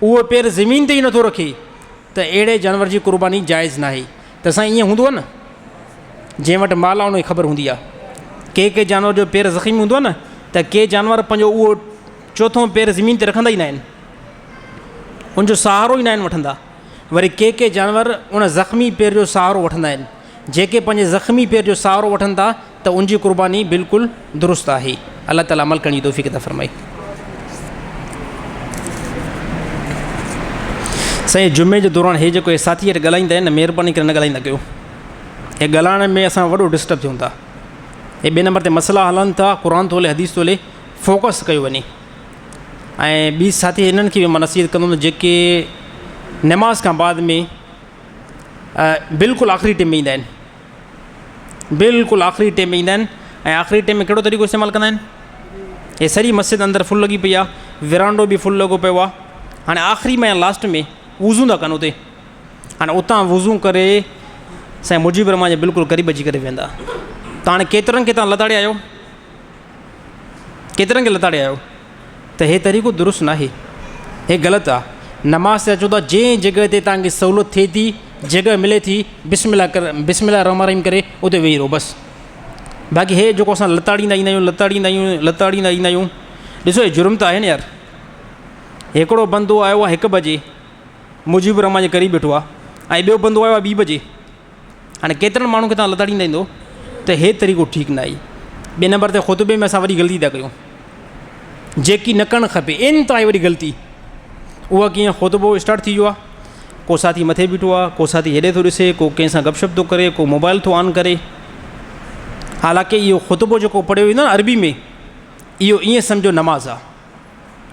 उहो पेर ज़मीन ते ई नथो रखे त अहिड़े जानवर जी क़ुर्बानी जाइज़ न आहे। त साईं ईअं हूंदो आहे न, जंहिं वटि माल आहे उनखे ख़बर हूंदी आहे, के जानवर जो पेर ज़ख़्मी हूंदो आहे न त के जानवर पंहिंजो उहो चोथों पेर ज़मीन ते रखंदा ई न आहिनि, उनजो सहारो ई न आहिनि वठंदा। वरी के जानवर उन ज़ख़्मी पेर जो सहारो वठंदा आहिनि। जेके पंहिंजे ज़ख़्मी पेर जो सहारो वठनि था त उनजी क़ुर्बानी बिल्कुलु दुरुस्त आहे। अल्लाह ताला अमल करण जी तौफ़ीक़ अता फ़रमाए। साईं जुमे जे दौरान हे जेको साथी वटि ॻाल्हाईंदा आहिनि न, महिरबानी करे न ॻाल्हाईंदा कयो। हे ॻाल्हाइण में असां वॾो डिस्टर्ब थियूं था। हे ॿिए नंबर ते मसइला हलनि था, क़ुर थो हले, हदीस थो हले, फोकस कयो वञे। ऐं ॿी साथी हिननि खे बि मां नसीहत कंदुमि जेके नमाज़ खां बाद में बिल्कुलु आख़िरी टाइम में ईंदा आहिनि, बिल्कुलु आख़िरी टाइम में ईंदा आहिनि। ऐं आख़िरी टाइम में कहिड़ो तरीक़ो इस्तेमालु कंदा आहिनि? हे सॼी मस्जिद अंदरि फुल लॻी पई आहे, विरांडो बि फुल लॻो पियो आहे। हाणे आख़िरी में या लास्ट में वज़ू था कनि उते, हाणे उतां वज़ू करे साईं मुजीबर रहमान जे बिल्कुलु क़रीब अची करे वेंदा। त हाणे केतिरनि खे तव्हां लताड़े आहियो, केतिरनि खे लताड़े आहियो? त हे तरीक़ो दुरुस्त न आहे, हे ग़लति आहे। नमाज़ ते अचो था, जंहिं जॻह ते तव्हांखे सहूलियत थिए थी, जॻह मिले थी, बिस्मिल्लाह रहमान रहीम करे उते वेही रहो बसि। बाक़ी हे जेको असां लताड़ींदा ईंदा आहियूं, ॾिसो हे जुर्म त आहे न यार। हिकिड़ो बंदो आयो आहे 1 बजे मुजीबर रहमान जे क़रीब बीठो आहे, ऐं ॿियो बंदो आयो आहे 2 बजे। हाणे केतिरनि माण्हुनि खे तव्हां लताड़ींदा ईंदो? त हे तरीक़ो ठीकु न आहे। ॿिए नंबर ते ख़ुतबे में असां वॾी ग़लती था कयूं, जेकी न करणु खपे, इंतिहाई वॾी ग़लती। उहा कीअं? ख़ुतबो स्टार्ट थी वियो आहे, को साथी मथे बीठो आहे, को साथी हेॾे थो ॾिसे, को कंहिंसां गपशप थो करे, को मोबाइल थो ऑन करे। हालांकि इहो ख़ुतबो जेको पढ़ियो वेंदो न अरबी में, इहो ईअं सम्झो नमाज़ आहे।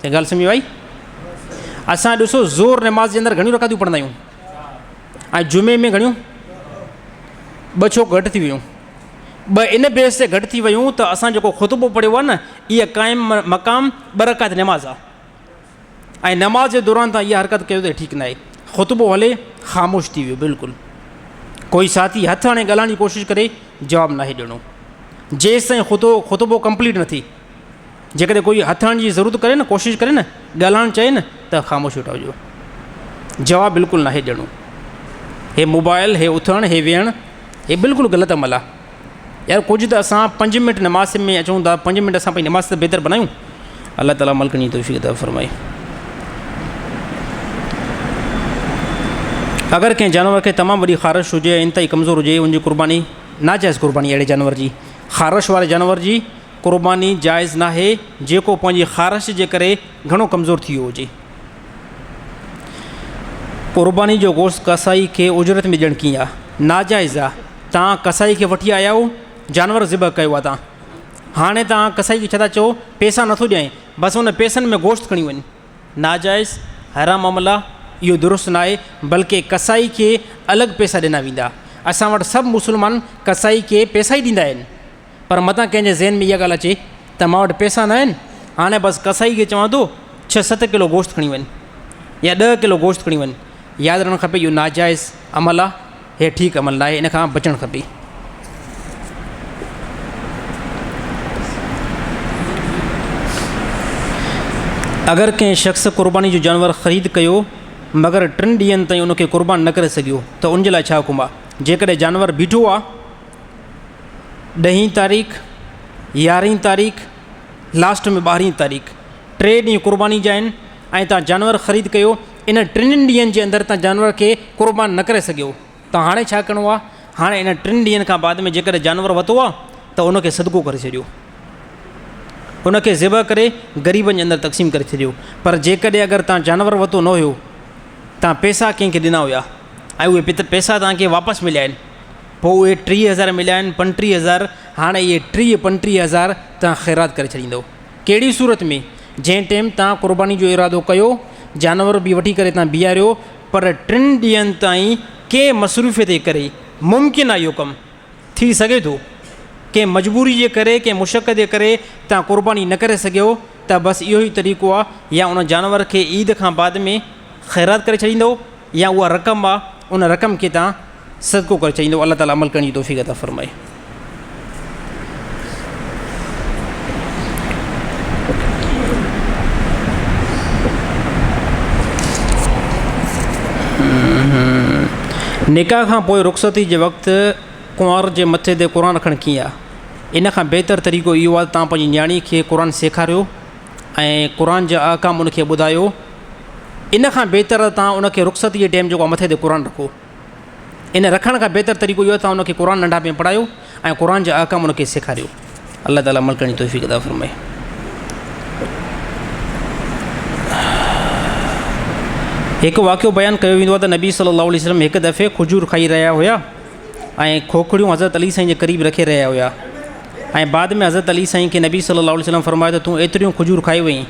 हे ॻाल्हि सम्झो आई? असां ॾिसो ज़ोर नमाज़ जे अंदरि घणियूं रकातूं पढ़ंदा आहियूं, ऐं जुमे में घणियूं? 2 छो घटि थी वियूं? 2 इन बेस ते घटि थी वियूं त असां जेको ख़ुतबो पढ़ियो आहे न, इहा क़ाइम मक़ाम 2 रकात नमाज़ आहे। ऐं नमाज़ जे दौरान तव्हां इहा हरकत कयो त ठीकु न आहे। ख़ुतबो हले, ख़ामोश थी वियो बिल्कुलु। कोई साथी हथु हाणे ॻाल्हाइण जी कोशिशि करे, जवाबु नाहे ॾियणो। जेसि ताईं ख़ुतबो कंप्लीट न थी। जेकॾहिं कोई हथ हणण जी ज़रूरत करे न, कोशिशि करे न, ॻाल्हाइणु चए न, त ख़ामोश वेठा हुजो। जवाबु बिल्कुलु नाहे ॾियणो। हे मोबाइल, हे उथणु, हे वेहणु, हे बिल्कुलु ग़लति अमल आहे। यार कुझु त असां 5 मिंट नमाज़ में अचूं था, 5 मिंट असां पंहिंजी नमाज़ त बहितर बनायूं। अलाह ताला अमल करण जी तौफ़ीक़ अता फ़रमाए। अगरि कंहिं जानवर खे तमामु वॾी ख़ारिश हुजे, इंतई कमज़ोर हुजे, उनजी क़ुर्बानी नाजाइज़ क़ुर्बानी, अहिड़े जानवर जी, ख़ारिश वारे जानवर जी क़ुर्बानी जाइज़ नाहे जेको पंहिंजी ख़ारिश जे करे घणो कमज़ोर थी वियो हुजे। क़ुर्बानी जो गोश्त कसाई खे उजरत में ॾियणु कीअं आहे? नाजाइज़ आहे। तव्हां कसाई खे वठी आया आहियो, जानवर ज़िबह कयो आहे तव्हां, हाणे तव्हां कसाई खे छा था चओ, पैसा नथो ॾियां, बसि उन पैसनि में गोश्त खणी वञु। नाजाइज़, हराम अमल आहे, इहो दुरुस्त न आहे। बल्कि कसाई खे अलॻि पैसा ॾिना वेंदा। असां वटि सभु मुस्लमान कसाई खे पैसा ई ॾींदा आहिनि, पर मतां कंहिंजे ज़हन में इहा ॻाल्हि अचे त मां वटि पैसा न आहिनि, हाणे बसि कसाई खे चवां थो 6-7 किलो गोश्त खणी वञु या 10 किलो गोश्त खणी वञु। यादि रखणु खपे इहो नाजाइज़ अमल आहे, हे ठीकु अमल न आहे, इन खां बचणु खपे। अगरि कंहिं शख़्स क़ुर्बानी जो जानवर ख़रीद कयो मगर 3 ॾींहंनि ताईं उनखे क़ुर्बान न करे सघियो त उनजे लाइ छा हुकुम आहे? जेकॾहिं जानवर बीठो आहे 10 तारीख़, 11 तारीख़, लास्ट में 12 तारीख़, 3 ॾींहं क़ुर्बानी जा आहिनि ऐं तव्हां जानवर ख़रीद कयो, इन 3 ॾींहंनि जे अंदरि तव्हां जानवर खे क़ुर्बान न करे सघियो, त हाणे छा करिणो आहे? हाणे इन 3 ॾींहंनि खां बाद में जेकॾहिं जानवर वरितो आहे त उनखे सदको करे छॾियो, उनखे ज़िबह करे ग़रीबनि जे अंदरि तक़सीम करे छॾियो। पर जेकॾहिं अगरि तव्हां जानवर वरितो न हुयो, तव्हां पैसा कंहिंखे ॾिना हुया ऐं उहे पैसा तव्हांखे वापसि मिलिया आहिनि, पोइ उहे 30,000 मिलिया आहिनि, 35,000, हाणे इहे 30-35,000 तव्हां ख़ैरात करे छॾींदव। कहिड़ी सूरत में? जंहिं टाइम तव्हां क़ुर्बानी जो इरादो कयो, जानवर बि वठी करे तव्हां बीहारियो, पर 3 ॾींहंनि ताईं कंहिं मसरूफ़ियत जे करे मुमकिन आहे इहो कमु थी सघे थो, कंहिं मजबूरी जे करे, कंहिं मुशक़त जे करे तव्हां क़ुर्बानी न करे सघियो, त बसि इहो ई तरीक़ो आहे, या उन जानवर खे ईद खां बाद में ख़ैरात करे छॾींदो, या उहा रक़म आहे उन रक़म खे तव्हां सदको करे छॾींदो। अलाह ताला अमल करण जी तौफ़ीक़ अता फ़रमाए। निकाह खां पोइ रुख़सती जे वक़्तु कुंवार जे मथे ते क़ुर रखणु कीअं आहे? इन खां बहितर तरीक़ो इहो आहे तव्हां पंहिंजी न्याणी खे क़ुर सेखारियो ऐं क़ुर जा अहकाम उनखे ॿुधायो। इन खां बहितर तव्हां उनखे रुख़सती जे टाइम जेको आहे मथे ते क़ुर रखो। इन रखण खां बहितर तरीक़ो इहो आहे तव्हां उनखे क़ुर नंढापे में पढ़ायो ऐं क़ुर जा अहकाम उनखे सेखारियो। अल्लाह ताला अमल करण जी तौफ़ीक़ अता फ़रमाए। हिकु वाक़ियो बयानु कयो वेंदो आहे त नबी सल्लल्लाहु अलैहि वसल्लम हिकु दफ़े खजूर खाई रहिया हुया ऐं खोखड़ियूं हज़रत अली साईं जे क़रीब रखे रहिया हुया ऐं बाद में हज़रत अली साईं खे नबी सल्लल्लाहु अलैहि वसल्लम फ़रमायो त तूं एतिरियूं खजूर खाई वई,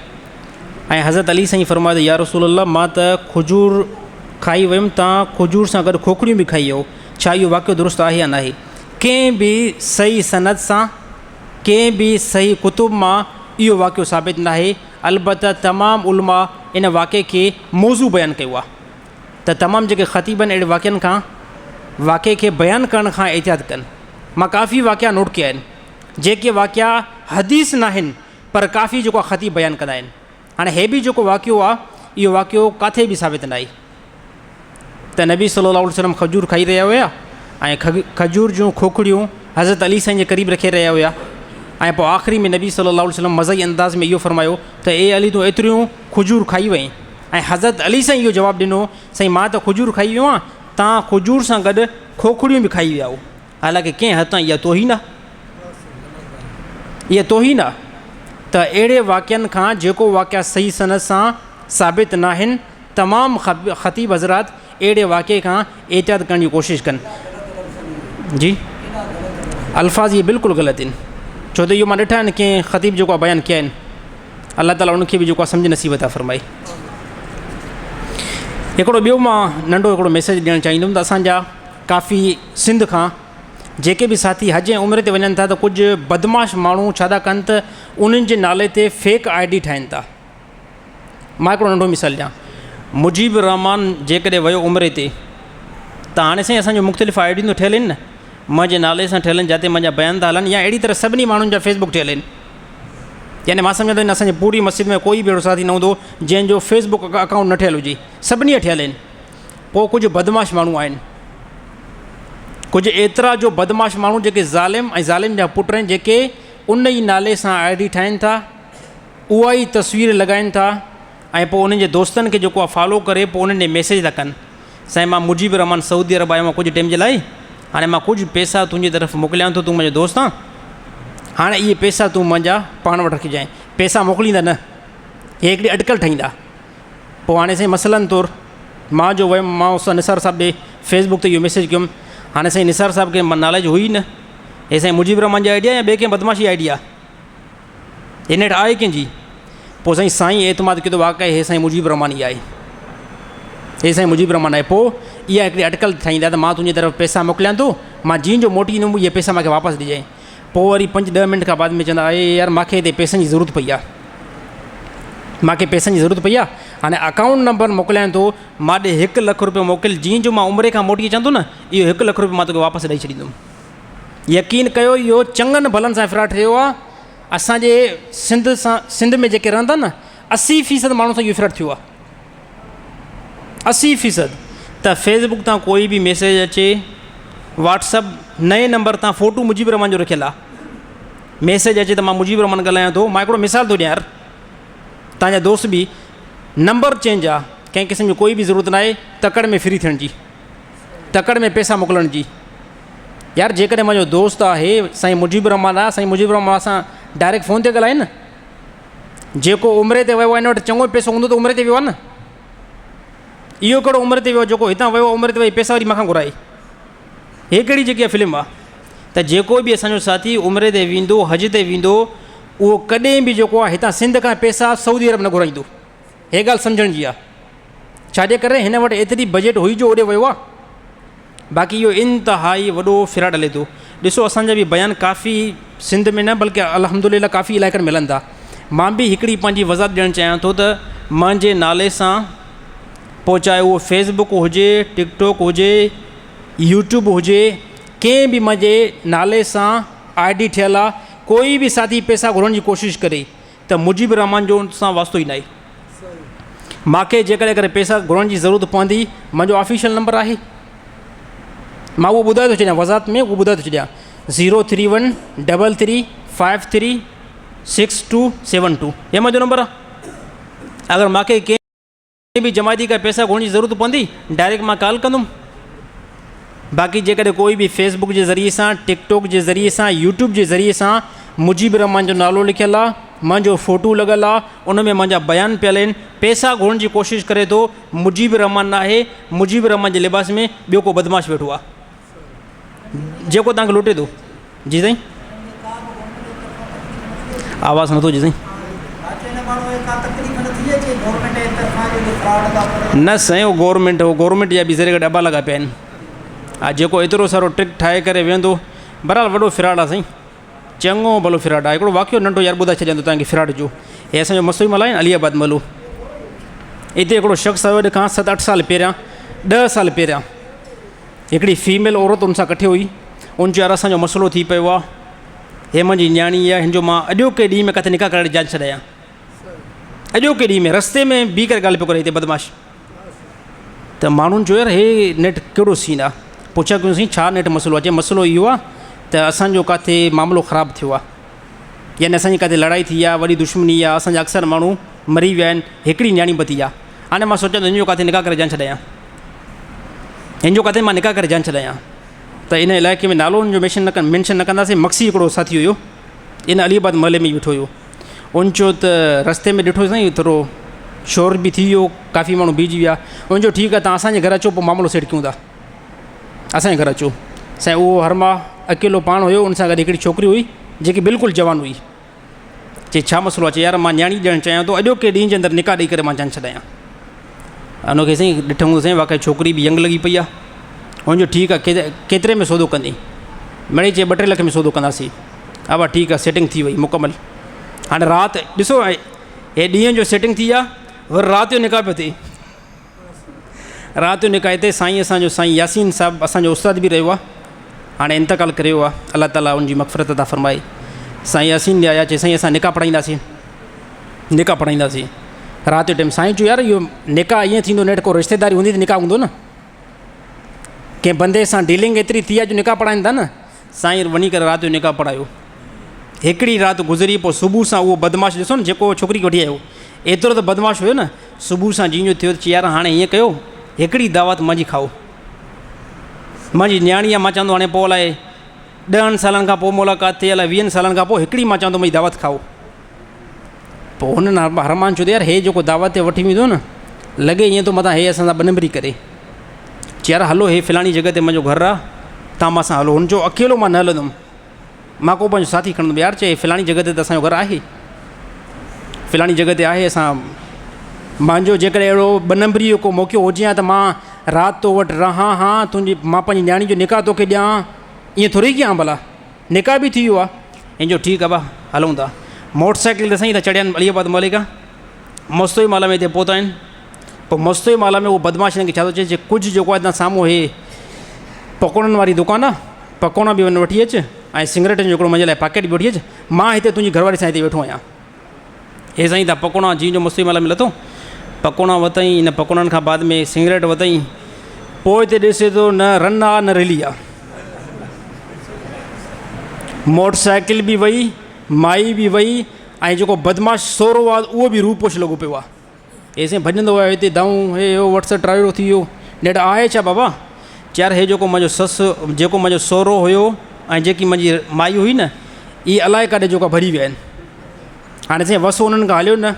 ऐं हज़रत अली साईं फ़रमायो त या रसूल अल्लाह मां त खजूर खाई वियुमि, तव्हां खजूर सां गॾु खोखड़ियूं बि खाई वियो, छा इहो वाक़ियो दुरुस्त आहे या न आहे? कंहिं बि सही सनद सां, कंहिं बि सही कुतुब मां इहो वाक़ियो साबित न आहे। अलबत्त तमामु उलमा इन वाक़े खे मौज़ू बयानु कयो आहे, त तमामु जेके ख़तीबनि अहिड़े वाक़िअनि खां वाक़े खे बयानु करण खां एहतियात कनि। मां काफ़ी वाक़िया नोट कया आहिनि जेके वाक़िया हदीस न आहिनि पर काफ़ी जेको आहे ख़तीब बयानु कंदा आहिनि। हाणे हे बि जेको वाक़ियो आहे इहो वाक़ियो किथे बि साबित न आहे त नबी सल्लल्लाहु अलैहि वसल्लम खजूर खाई रहिया हुया ऐं खजूर जूं खोखड़ियूं हज़रत अली साईं जे क़रीब रखे रहिया हुया ऐं पोइ आख़िरी में नबी सल्लल्लाहु अलैहि वसल्लम मज़ई अंदाज़ में इहो फ़रमायो त ए अली तूं एतिरियूं खजूर खाई वई, ऐं हज़रत अली साईं इहो जवाबु ॾिनो साईं मां त खजूर खाई वियो आहियां, तव्हां खजूर सां गॾु खोखड़ियूं बि खाई विया हो। हालांकि कंहिं हद ताईं इहा तोहीन आहे, इहा तोहीन आहे त अहिड़े वाक़िअनि खां जेको वाक़िआ सही सनद सां साबित न आहिनि, तमामु ख़तीब हज़रात अहिड़े वाक़े खां एहतियात करण जी कोशिशि कनि। जी अल्फाज़ इहे बिल्कुलु ग़लति आहिनि, छो त इहो मां ॾिठा आहिनि कंहिं ख़तीब जेको आहे बयानु कया आहिनि। अलाह ताला उनखे बि जेको आहे सम्झ नसीब अता फ़रमाए। हिकिड़ो ॿियो मां नंढो हिकिड़ो मैसेज ॾियणु चाहींदुमि त असांजा काफ़ी सिंध खां जेके बि साथी हज ऐं उमिरि ते वञनि था त कुझु बदमाश माण्हू छा था कनि त उन्हनि जे नाले ते फेक ID ठाहिनि था। मां हिकिड़ो नंढो मिसाल ॾियां, मुजीब रहमान जेकॾहिं वियो उमिरि ते त हाणे साईं असांजो मुख़्तलिफ़ ID ठहियल आहिनि न, मुंहिंजे नाले सां ठहियल आहिनि, जिते मुंहिंजा बयान था हलनि, या अहिड़ी तरह सभिनी माण्हुनि जा फेसबुक ठहियल आहिनि। यानी मां सम्झंदो आहियां असांजे पूरी मस्जिद में कोई बि अहिड़ो साथी न हूंदो जंहिंजो फेसबुक अकाउंट न ठहियल हुजे, सभिनी ठहियल आहिनि। पोइ कुझु बदमाश माण्हू आहिनि, कुझु एतिरा जो बदमाश माण्हू जेके ज़ालिम ऐं ज़ालिम जा पुट आहिनि, जेके उन ई नाले सां ID ठाहिनि था, उहा ई तस्वीर लॻाइनि था, ऐं पोइ उन्हनि जे दोस्तनि खे जेको आहे फॉलो करे पोइ उन्हनि ॾे मैसेज था कनि, साईं मां मुजीब रहमान सऊदी अरब आयो आहियां कुझु टाइम जे लाइ, हाणे मां कुझु पैसा तुंहिंजी तरफ़ मोकिलियां थो, तूं मुंहिंजो दोस्त आहीं, हाणे इहे पैसा तूं मुंहिंजा पाण वटि रखिजांइ। पैसा मोकिलींदा न, हे हिकिड़ी अटकल ठाहींदा। पोइ हाणे साईं मसलन तौरु मां जो वियुमि, मां उस निसार साहिब ॾे फेसबुक ते इहो मैसेज कयुमि, हाणे साईं निसार साहिब खे नाले जो हुई न, हे साईं मुजीब रहमान जी आइडिया या ॿिए कंहिं बदमाशी आइडिया, हे नेट आहे कंहिंजी? पोइ साईं एतमाद कयो त वाक़ई हे साईं मुजीब रहमान ई आहे, हे साईं मुजीब रहमान आहे। पोइ इहा हिकिड़ी अटकल ठाहींदा त मां तुंहिंजी तरफ़ पैसा मोकिलियां थो, मां जीअं जो मोटी ईंदुमि इहे पैसा मूंखे वापसि ॾिजांइ। पोइ वरी 5-10 मिंट खां बाद में चवंदा अरे यार मूंखे हिते पैसनि जी ज़रूरत पई आहे, मूंखे पैसनि जी ज़रूरत पई आहे, हाणे अकाउंट नंबर मोकिलियां थो, मां ॾे 1 लख रुपयो मोकिल, जीअं जो मां उमिरि खां मोटी अचां थो न, इहो 1 लख रुपयो मां तोखे वापसि ॾेई छॾींदुमि। यकीन कयो इहो चङनि भलनि सां फ्रॉड थियो आहे। असांजे सिंध में जेके रहंदा न 80% माण्हू सां इहो फ्रॉड थियो आहे, 80%। त फेसबुक तां कोई बि मैसेज अचे, व्हाट्सअप नए नंबर तां फ़ोटो मुजीब रहमान जो रखियलु आहे, मैसेज अचे त मां मुजीब रहमान ॻाल्हायां थो, मां हिकिड़ो मिसाल थो ॾियां यार, तव्हांजा दोस्त बि नंबर चेंज आहे, कंहिं क़िस्म जी कोई बि ज़रूरत न आहे तकड़ में फ्री थियण जी, तकड़ में पैसा मोकिलण जी। यार जेकॾहिं मुंहिंजो दोस्त आहे साईं मुजीब रहमान आहे, साईं मुजीब रहमान सां डायरेक्ट फ़ोन ते ॻाल्हाए न, जेको उमिरि ते वियो आहे हिन वटि चङो पैसो हूंदो त उमिरि ते वियो आहे न, इहो कहिड़ो उमिरि ते वियो जेको हितां वियो उमिरि ते वई पैसा वरी मूंखां घुराए, हे कहिड़ी जेकी आहे फिल्म आहे। त जेको बि असांजो साथी उमिरि ते वेंदो, हज ते वेंदो, उहो कॾहिं बि जेको आहे हितां सिंध खां पैसा सऊदी अरब न घुराईंदो, हे ॻाल्हि सम्झण जी आहे। छाजे करे हिन वटि एतिरी बजट हुई जो होॾे वियो आहे, बाक़ी इहो इंतिहाई वॾो फ्रॉड हले थो। ॾिसो असांजा बि बयान काफ़ी सिंध में न बल्कि अल्हम्दुलिल्लाह काफ़ी इलाइक़नि में मिलनि था। मां बि हिकिड़ी पंहिंजी वज़ाहत ॾियणु चाहियां थो त मुंहिंजे नाले सां, पोइ चाहे उहो फेसबुक हुजे, टिकटॉक हुजे, यूट्यूब हुजे, कंहिं बि मुंहिंजे नाले सां ID ठहियलु आहे, कोई बि साथी पैसा घुरण जी कोशिशि करे त मुजीब रहमान जो सां वास्तो ई न आहे। मूंखे जेकॾहिं करे पैसा घुरण जी ज़रूरत पवंदी, मुंहिंजो ऑफिशियल नंबर आहे, मां उहो ॿुधाए थो छॾियां, वज़ाहत में उहो ॿुधाए थो छॾियां, 03133536272, हे मुंहिंजो नंबर आहे। अगरि मूंखे कंहिं बि जमायती का पैसा घुरण जी ज़रूरत पवंदी डायरेक्ट मां कॉल कंदुमि। बाक़ी जेकॾहिं कोई बि फेसबुक जे ज़रिए सां, टिकटॉक जे ज़रिए सां, यूट्यूब जे ज़रिए सां मुजीब रहमान जो नालो लिखियलु आहे, मुंहिंजो फ़ोटो लॻल आहे, उन में मुंहिंजा बयान पियल आहिनि, पैसा घुरण जी कोशिशि करे थो, मुजीब रहमान न आहे, मुजीब रहमान जे लिबास में ॿियो को बदमाश वेठो आहे जेको तव्हांखे लुटे थो। जी साईं, आवाज़ नथो अचे साईं। न साईं, उहो गवर्नमेंट जा बि ज़रिए डब्बा लॻा पिया आहिनि। हा, जेको एतिरो सारो ट्रिक ठाहे करे वेंदो, बहरहाल वॾो फ्रॉड आहे साईं, चङो भलो फ्रॉड आहे। हिकिड़ो वाक़ियो नंढो यार ॿुधाए छॾियां थो तव्हांखे फ्रॉड जो। हे असांजो मसो मल्हा आहे न अलीआबाद मलो, हिते हिकिड़ो शख़्स आयो अॼु खां 7-8 साल पहिरियां, 10 साल पहिरियां, हिकिड़ी फीमेल औरत उन सां कठे हुई, उन जो यार असांजो मसइलो थी पियो आहे, हे मुंहिंजी न्याणी आहे, हिन जो मां अॼोके ॾींहं में किथे निकाह कराइण जांच छॾायां, अॼोके ॾींहं में रस्ते में बीह करे ॻाल्हि पियो करे हिते बदमाश। त माण्हुनि चयो यार हे नेट कहिड़ो सीन आहे, पुछा कयोसीं छा नेट मसइलो आहे, मसइलो इहो आहे त असांजो किथे मामिलो ख़राबु थियो आहे, यानी असांजी किथे लड़ाई थी आहे, वॾी दुश्मनी आहे, असांजा अक्सर माण्हू मरी विया आहिनि, हिकिड़ी न्याणी बची आहे, हाणे मां सोचां थो हिन जो किथे निकाह करे जान छॾायां, हिन जो किथे मां निकाह करे जान छॾायां। त इन इलाइक़े में नालो हुनजो मेंशन न कंदासीं, मक्सी हिकिड़ो साथी हुयो, इन अलीआबाद महले में वेठो हुयो, उन चयो त रस्ते में ॾिठो साईं थोरो शोर बि थी वियो, काफ़ी माण्हू बीहजी विया, उन चयो ठीकु आहे तव्हां असांजे घर अचो, पोइ मामिलो सेट कयूं था, असांजे घर अचो। साईं उहो हर मां अकेलो पाण हुयो, उन सां गॾु हिकिड़ी छोकिरी हुई जेकी बिल्कुलु जवान हुई, चई छा मसइलो आहे, चई यार मां न्याणी ॾियणु चाहियां थो, अॼोके ॾींहं जे अंदरि निकाह ॾेई करे मां जान छॾायां। उनखे साईं ॾिठूं साईं वाक़ई छोकिरी बि यंग लॻी पई आहे, हुनजो ठीकु आहे केतिरे में सौदो कंदी, मिड़ई चई 2-3 लख में सौदो कंदासीं। हा भाउ ठीकु आहे, सेटिंग थी वई मुकमल। हाणे राति ॾिसो हे ॾींहं जो सेटिंग थी आहे, वरी राति जो निकाह पियो थिए, राति जो निकाह हिते साईं असांजो साईं यासीन साहिबु असांजो उस्ताद बि रहियो आहे, हाणे इंतकाल करियो आहे, अलाह ताला उनजी मग़फ़िरत अता फ़रमाए। साईं यासीन ॾे आया, चई साईं असां निकाह पढ़ाईंदासीं, निकाह पढ़ाईंदासीं। राति जो टाइम साईं चयो यार इहो निकाह ईअं थींदो, नेठि को रिश्तेदारी हूंदी त निकाह हूंदो न, कंहिं बंदे सां डीलिंग एतिरी थी आहे जो निकाह पढ़ाइनि था न। साईं वञी करे राति जो निकाह पढ़ायो। हिकिड़ी राति गुज़री, पोइ सुबुह सां उहो बदमाश ॾिसो न जेको छोकिरी वठी आयो, एतिरो त बदमाश हुयो न। सुबुह सां जीअं थियो चई यार हाणे हीअं कयो, हिकिड़ी दावत मुंहिंजी खाओ, मुंहिंजी न्याणी आहे, मां चवंदो हाणे पोइ अलाए 10 सालनि खां पोइ मुलाक़ात थिए, अलाए 20 सालनि खां पोइ हिकिड़ी मां चवंदो मुंहिंजी दावत खाओ। पोइ हुननि हरमान चयो यार हे जेको दावत ते वठी वेंदो न, लॻे ईअं थो मथां हे असां सां बनबरी करे। चई यार हलो हे फ़लाणी जॻह ते मुंहिंजो घरु आहे, तव्हां मां सां हलो। हुनजो अकेलो मां न हलंदुमि, मां को पंहिंजो साथी खणंदुमि। यार चए फ़लाणी जॻह ते त असांजो घरु आहे, फ़लाणी जॻह ते आहे, असां मुंहिंजो जेकॾहिं अहिड़ो बनबरी जो को मौक़ो हुजे हा त मां राति तो वटि रहां हा, तुंहिंजी मां पंहिंजी न्याणी जो निकाह तोखे ॾियां, ईअं थोरी कयां, भला निकाह बि थी वियो आहे। इन जो ठीकु आहे भाउ हलूं था। मोटर साइकिल ते साईं त चढ़िया आहिनि अलीबाद मलिका, मस्तोई माला में हिते पहुता आहिनि। पोइ मस्तोई माला में उहो बदमाश हिनखे छा थो चए, कुझु जेको आहे हितां साम्हूं हे पकोड़नि वारी दुकानु आहे, पकोड़ा बि वञी वठी अचु ऐं सिगरेट जो हिकिड़ो मुंहिंजे लाइ पैकेट बि वठी अचु, मां हिते तुंहिंजी घरवारी सां हिते वेठो आहियां। हे साईं त पकोड़ा जीअं जो मस्तोई माला में लथो, पकोड़ा वरितई, इन पकोड़नि खां बाद में सिगरेट वरितई। पोइ हिते ॾिसे थो न रन आहे न रेली आहे, मोटर साइकिल बि वई, माई बि वई, ऐं जेको बदमाश सोरो आहे उहो बि रूपोश लॻो पियो आहे। हे साईं भॼंदो आहे हिते दाऊं, हे हो वट्सअप ड्राइवर थी वियो, नेठि आहे छा बाबा? चार हे जेको मुंहिंजो ससु, जेको मुंहिंजो सोरो हुयो ऐं जेकी मुंहिंजी माई हुई न, इहे अलाए काॾे जेका भरी विया आहिनि। हाणे साईं वसो उन्हनि खां हलियो न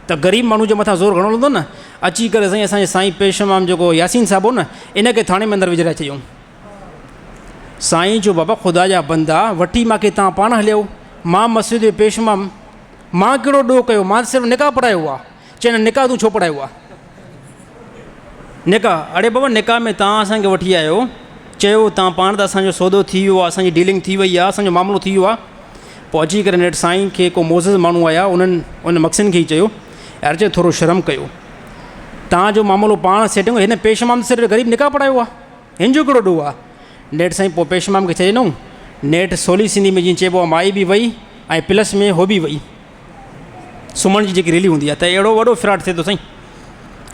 त ग़रीब माण्हू जे मथां ज़ोर घणो हूंदो न। अची करे साईं असांजे साईं पेशमाम जेको यासीन साहिबु हो न, इनखे थाणे में अंदरि विझाए चयूं। साईं जो बाबा ख़ुदा जा बंदा वठी मूंखे तव्हां पाण हलियो, मां मस्जिद जो पेशमाम, मां कहिड़ो ॾोह कयो, मां सिर्फ़ु निकाह पढ़ायो आहे। चए न निकाह तूं छो पढ़ायो आहे? निकाह, अड़े बाबा निकाह में तव्हां असांखे वठी आहियो, चयो तव्हां पाण त असांजो सौदो थी वियो आहे, असांजी डीलिंग थी वई आहे, असांजो मामिलो थी वियो आहे। पोइ अची करे नेठि साईं खे को मोज़िज़ माण्हू आया, उन्हनि उन मक़सद खे ई चयो यार चए थोरो शर्म कयो, तव्हांजो मामिलो पाण सेटिंग, हिन पेशमाम सिर्फ़ु ग़रीब निकाह पढ़ायो आहे, हिन जो कहिड़ो ॾोह आहे? नेठि साईं पोइ पेशमाम खे चए ॾिनऊं, नेठि सोली सिंधी में जीअं चइबो आहे माई बि वई ऐं प्लस में हो बि वई, सुम्हण जी जेकी रेली हूंदी आहे। त अहिड़ो वॾो फिराड थिए थो साईं।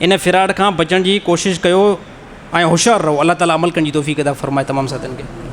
इन फिराड खां बचण जी कोशिशि कयो ऐं होशियारु रहो। अलाह ताला अमल करण जी तौफ़ीक़ अता फ़रमाए तमामु साथियुनि खे।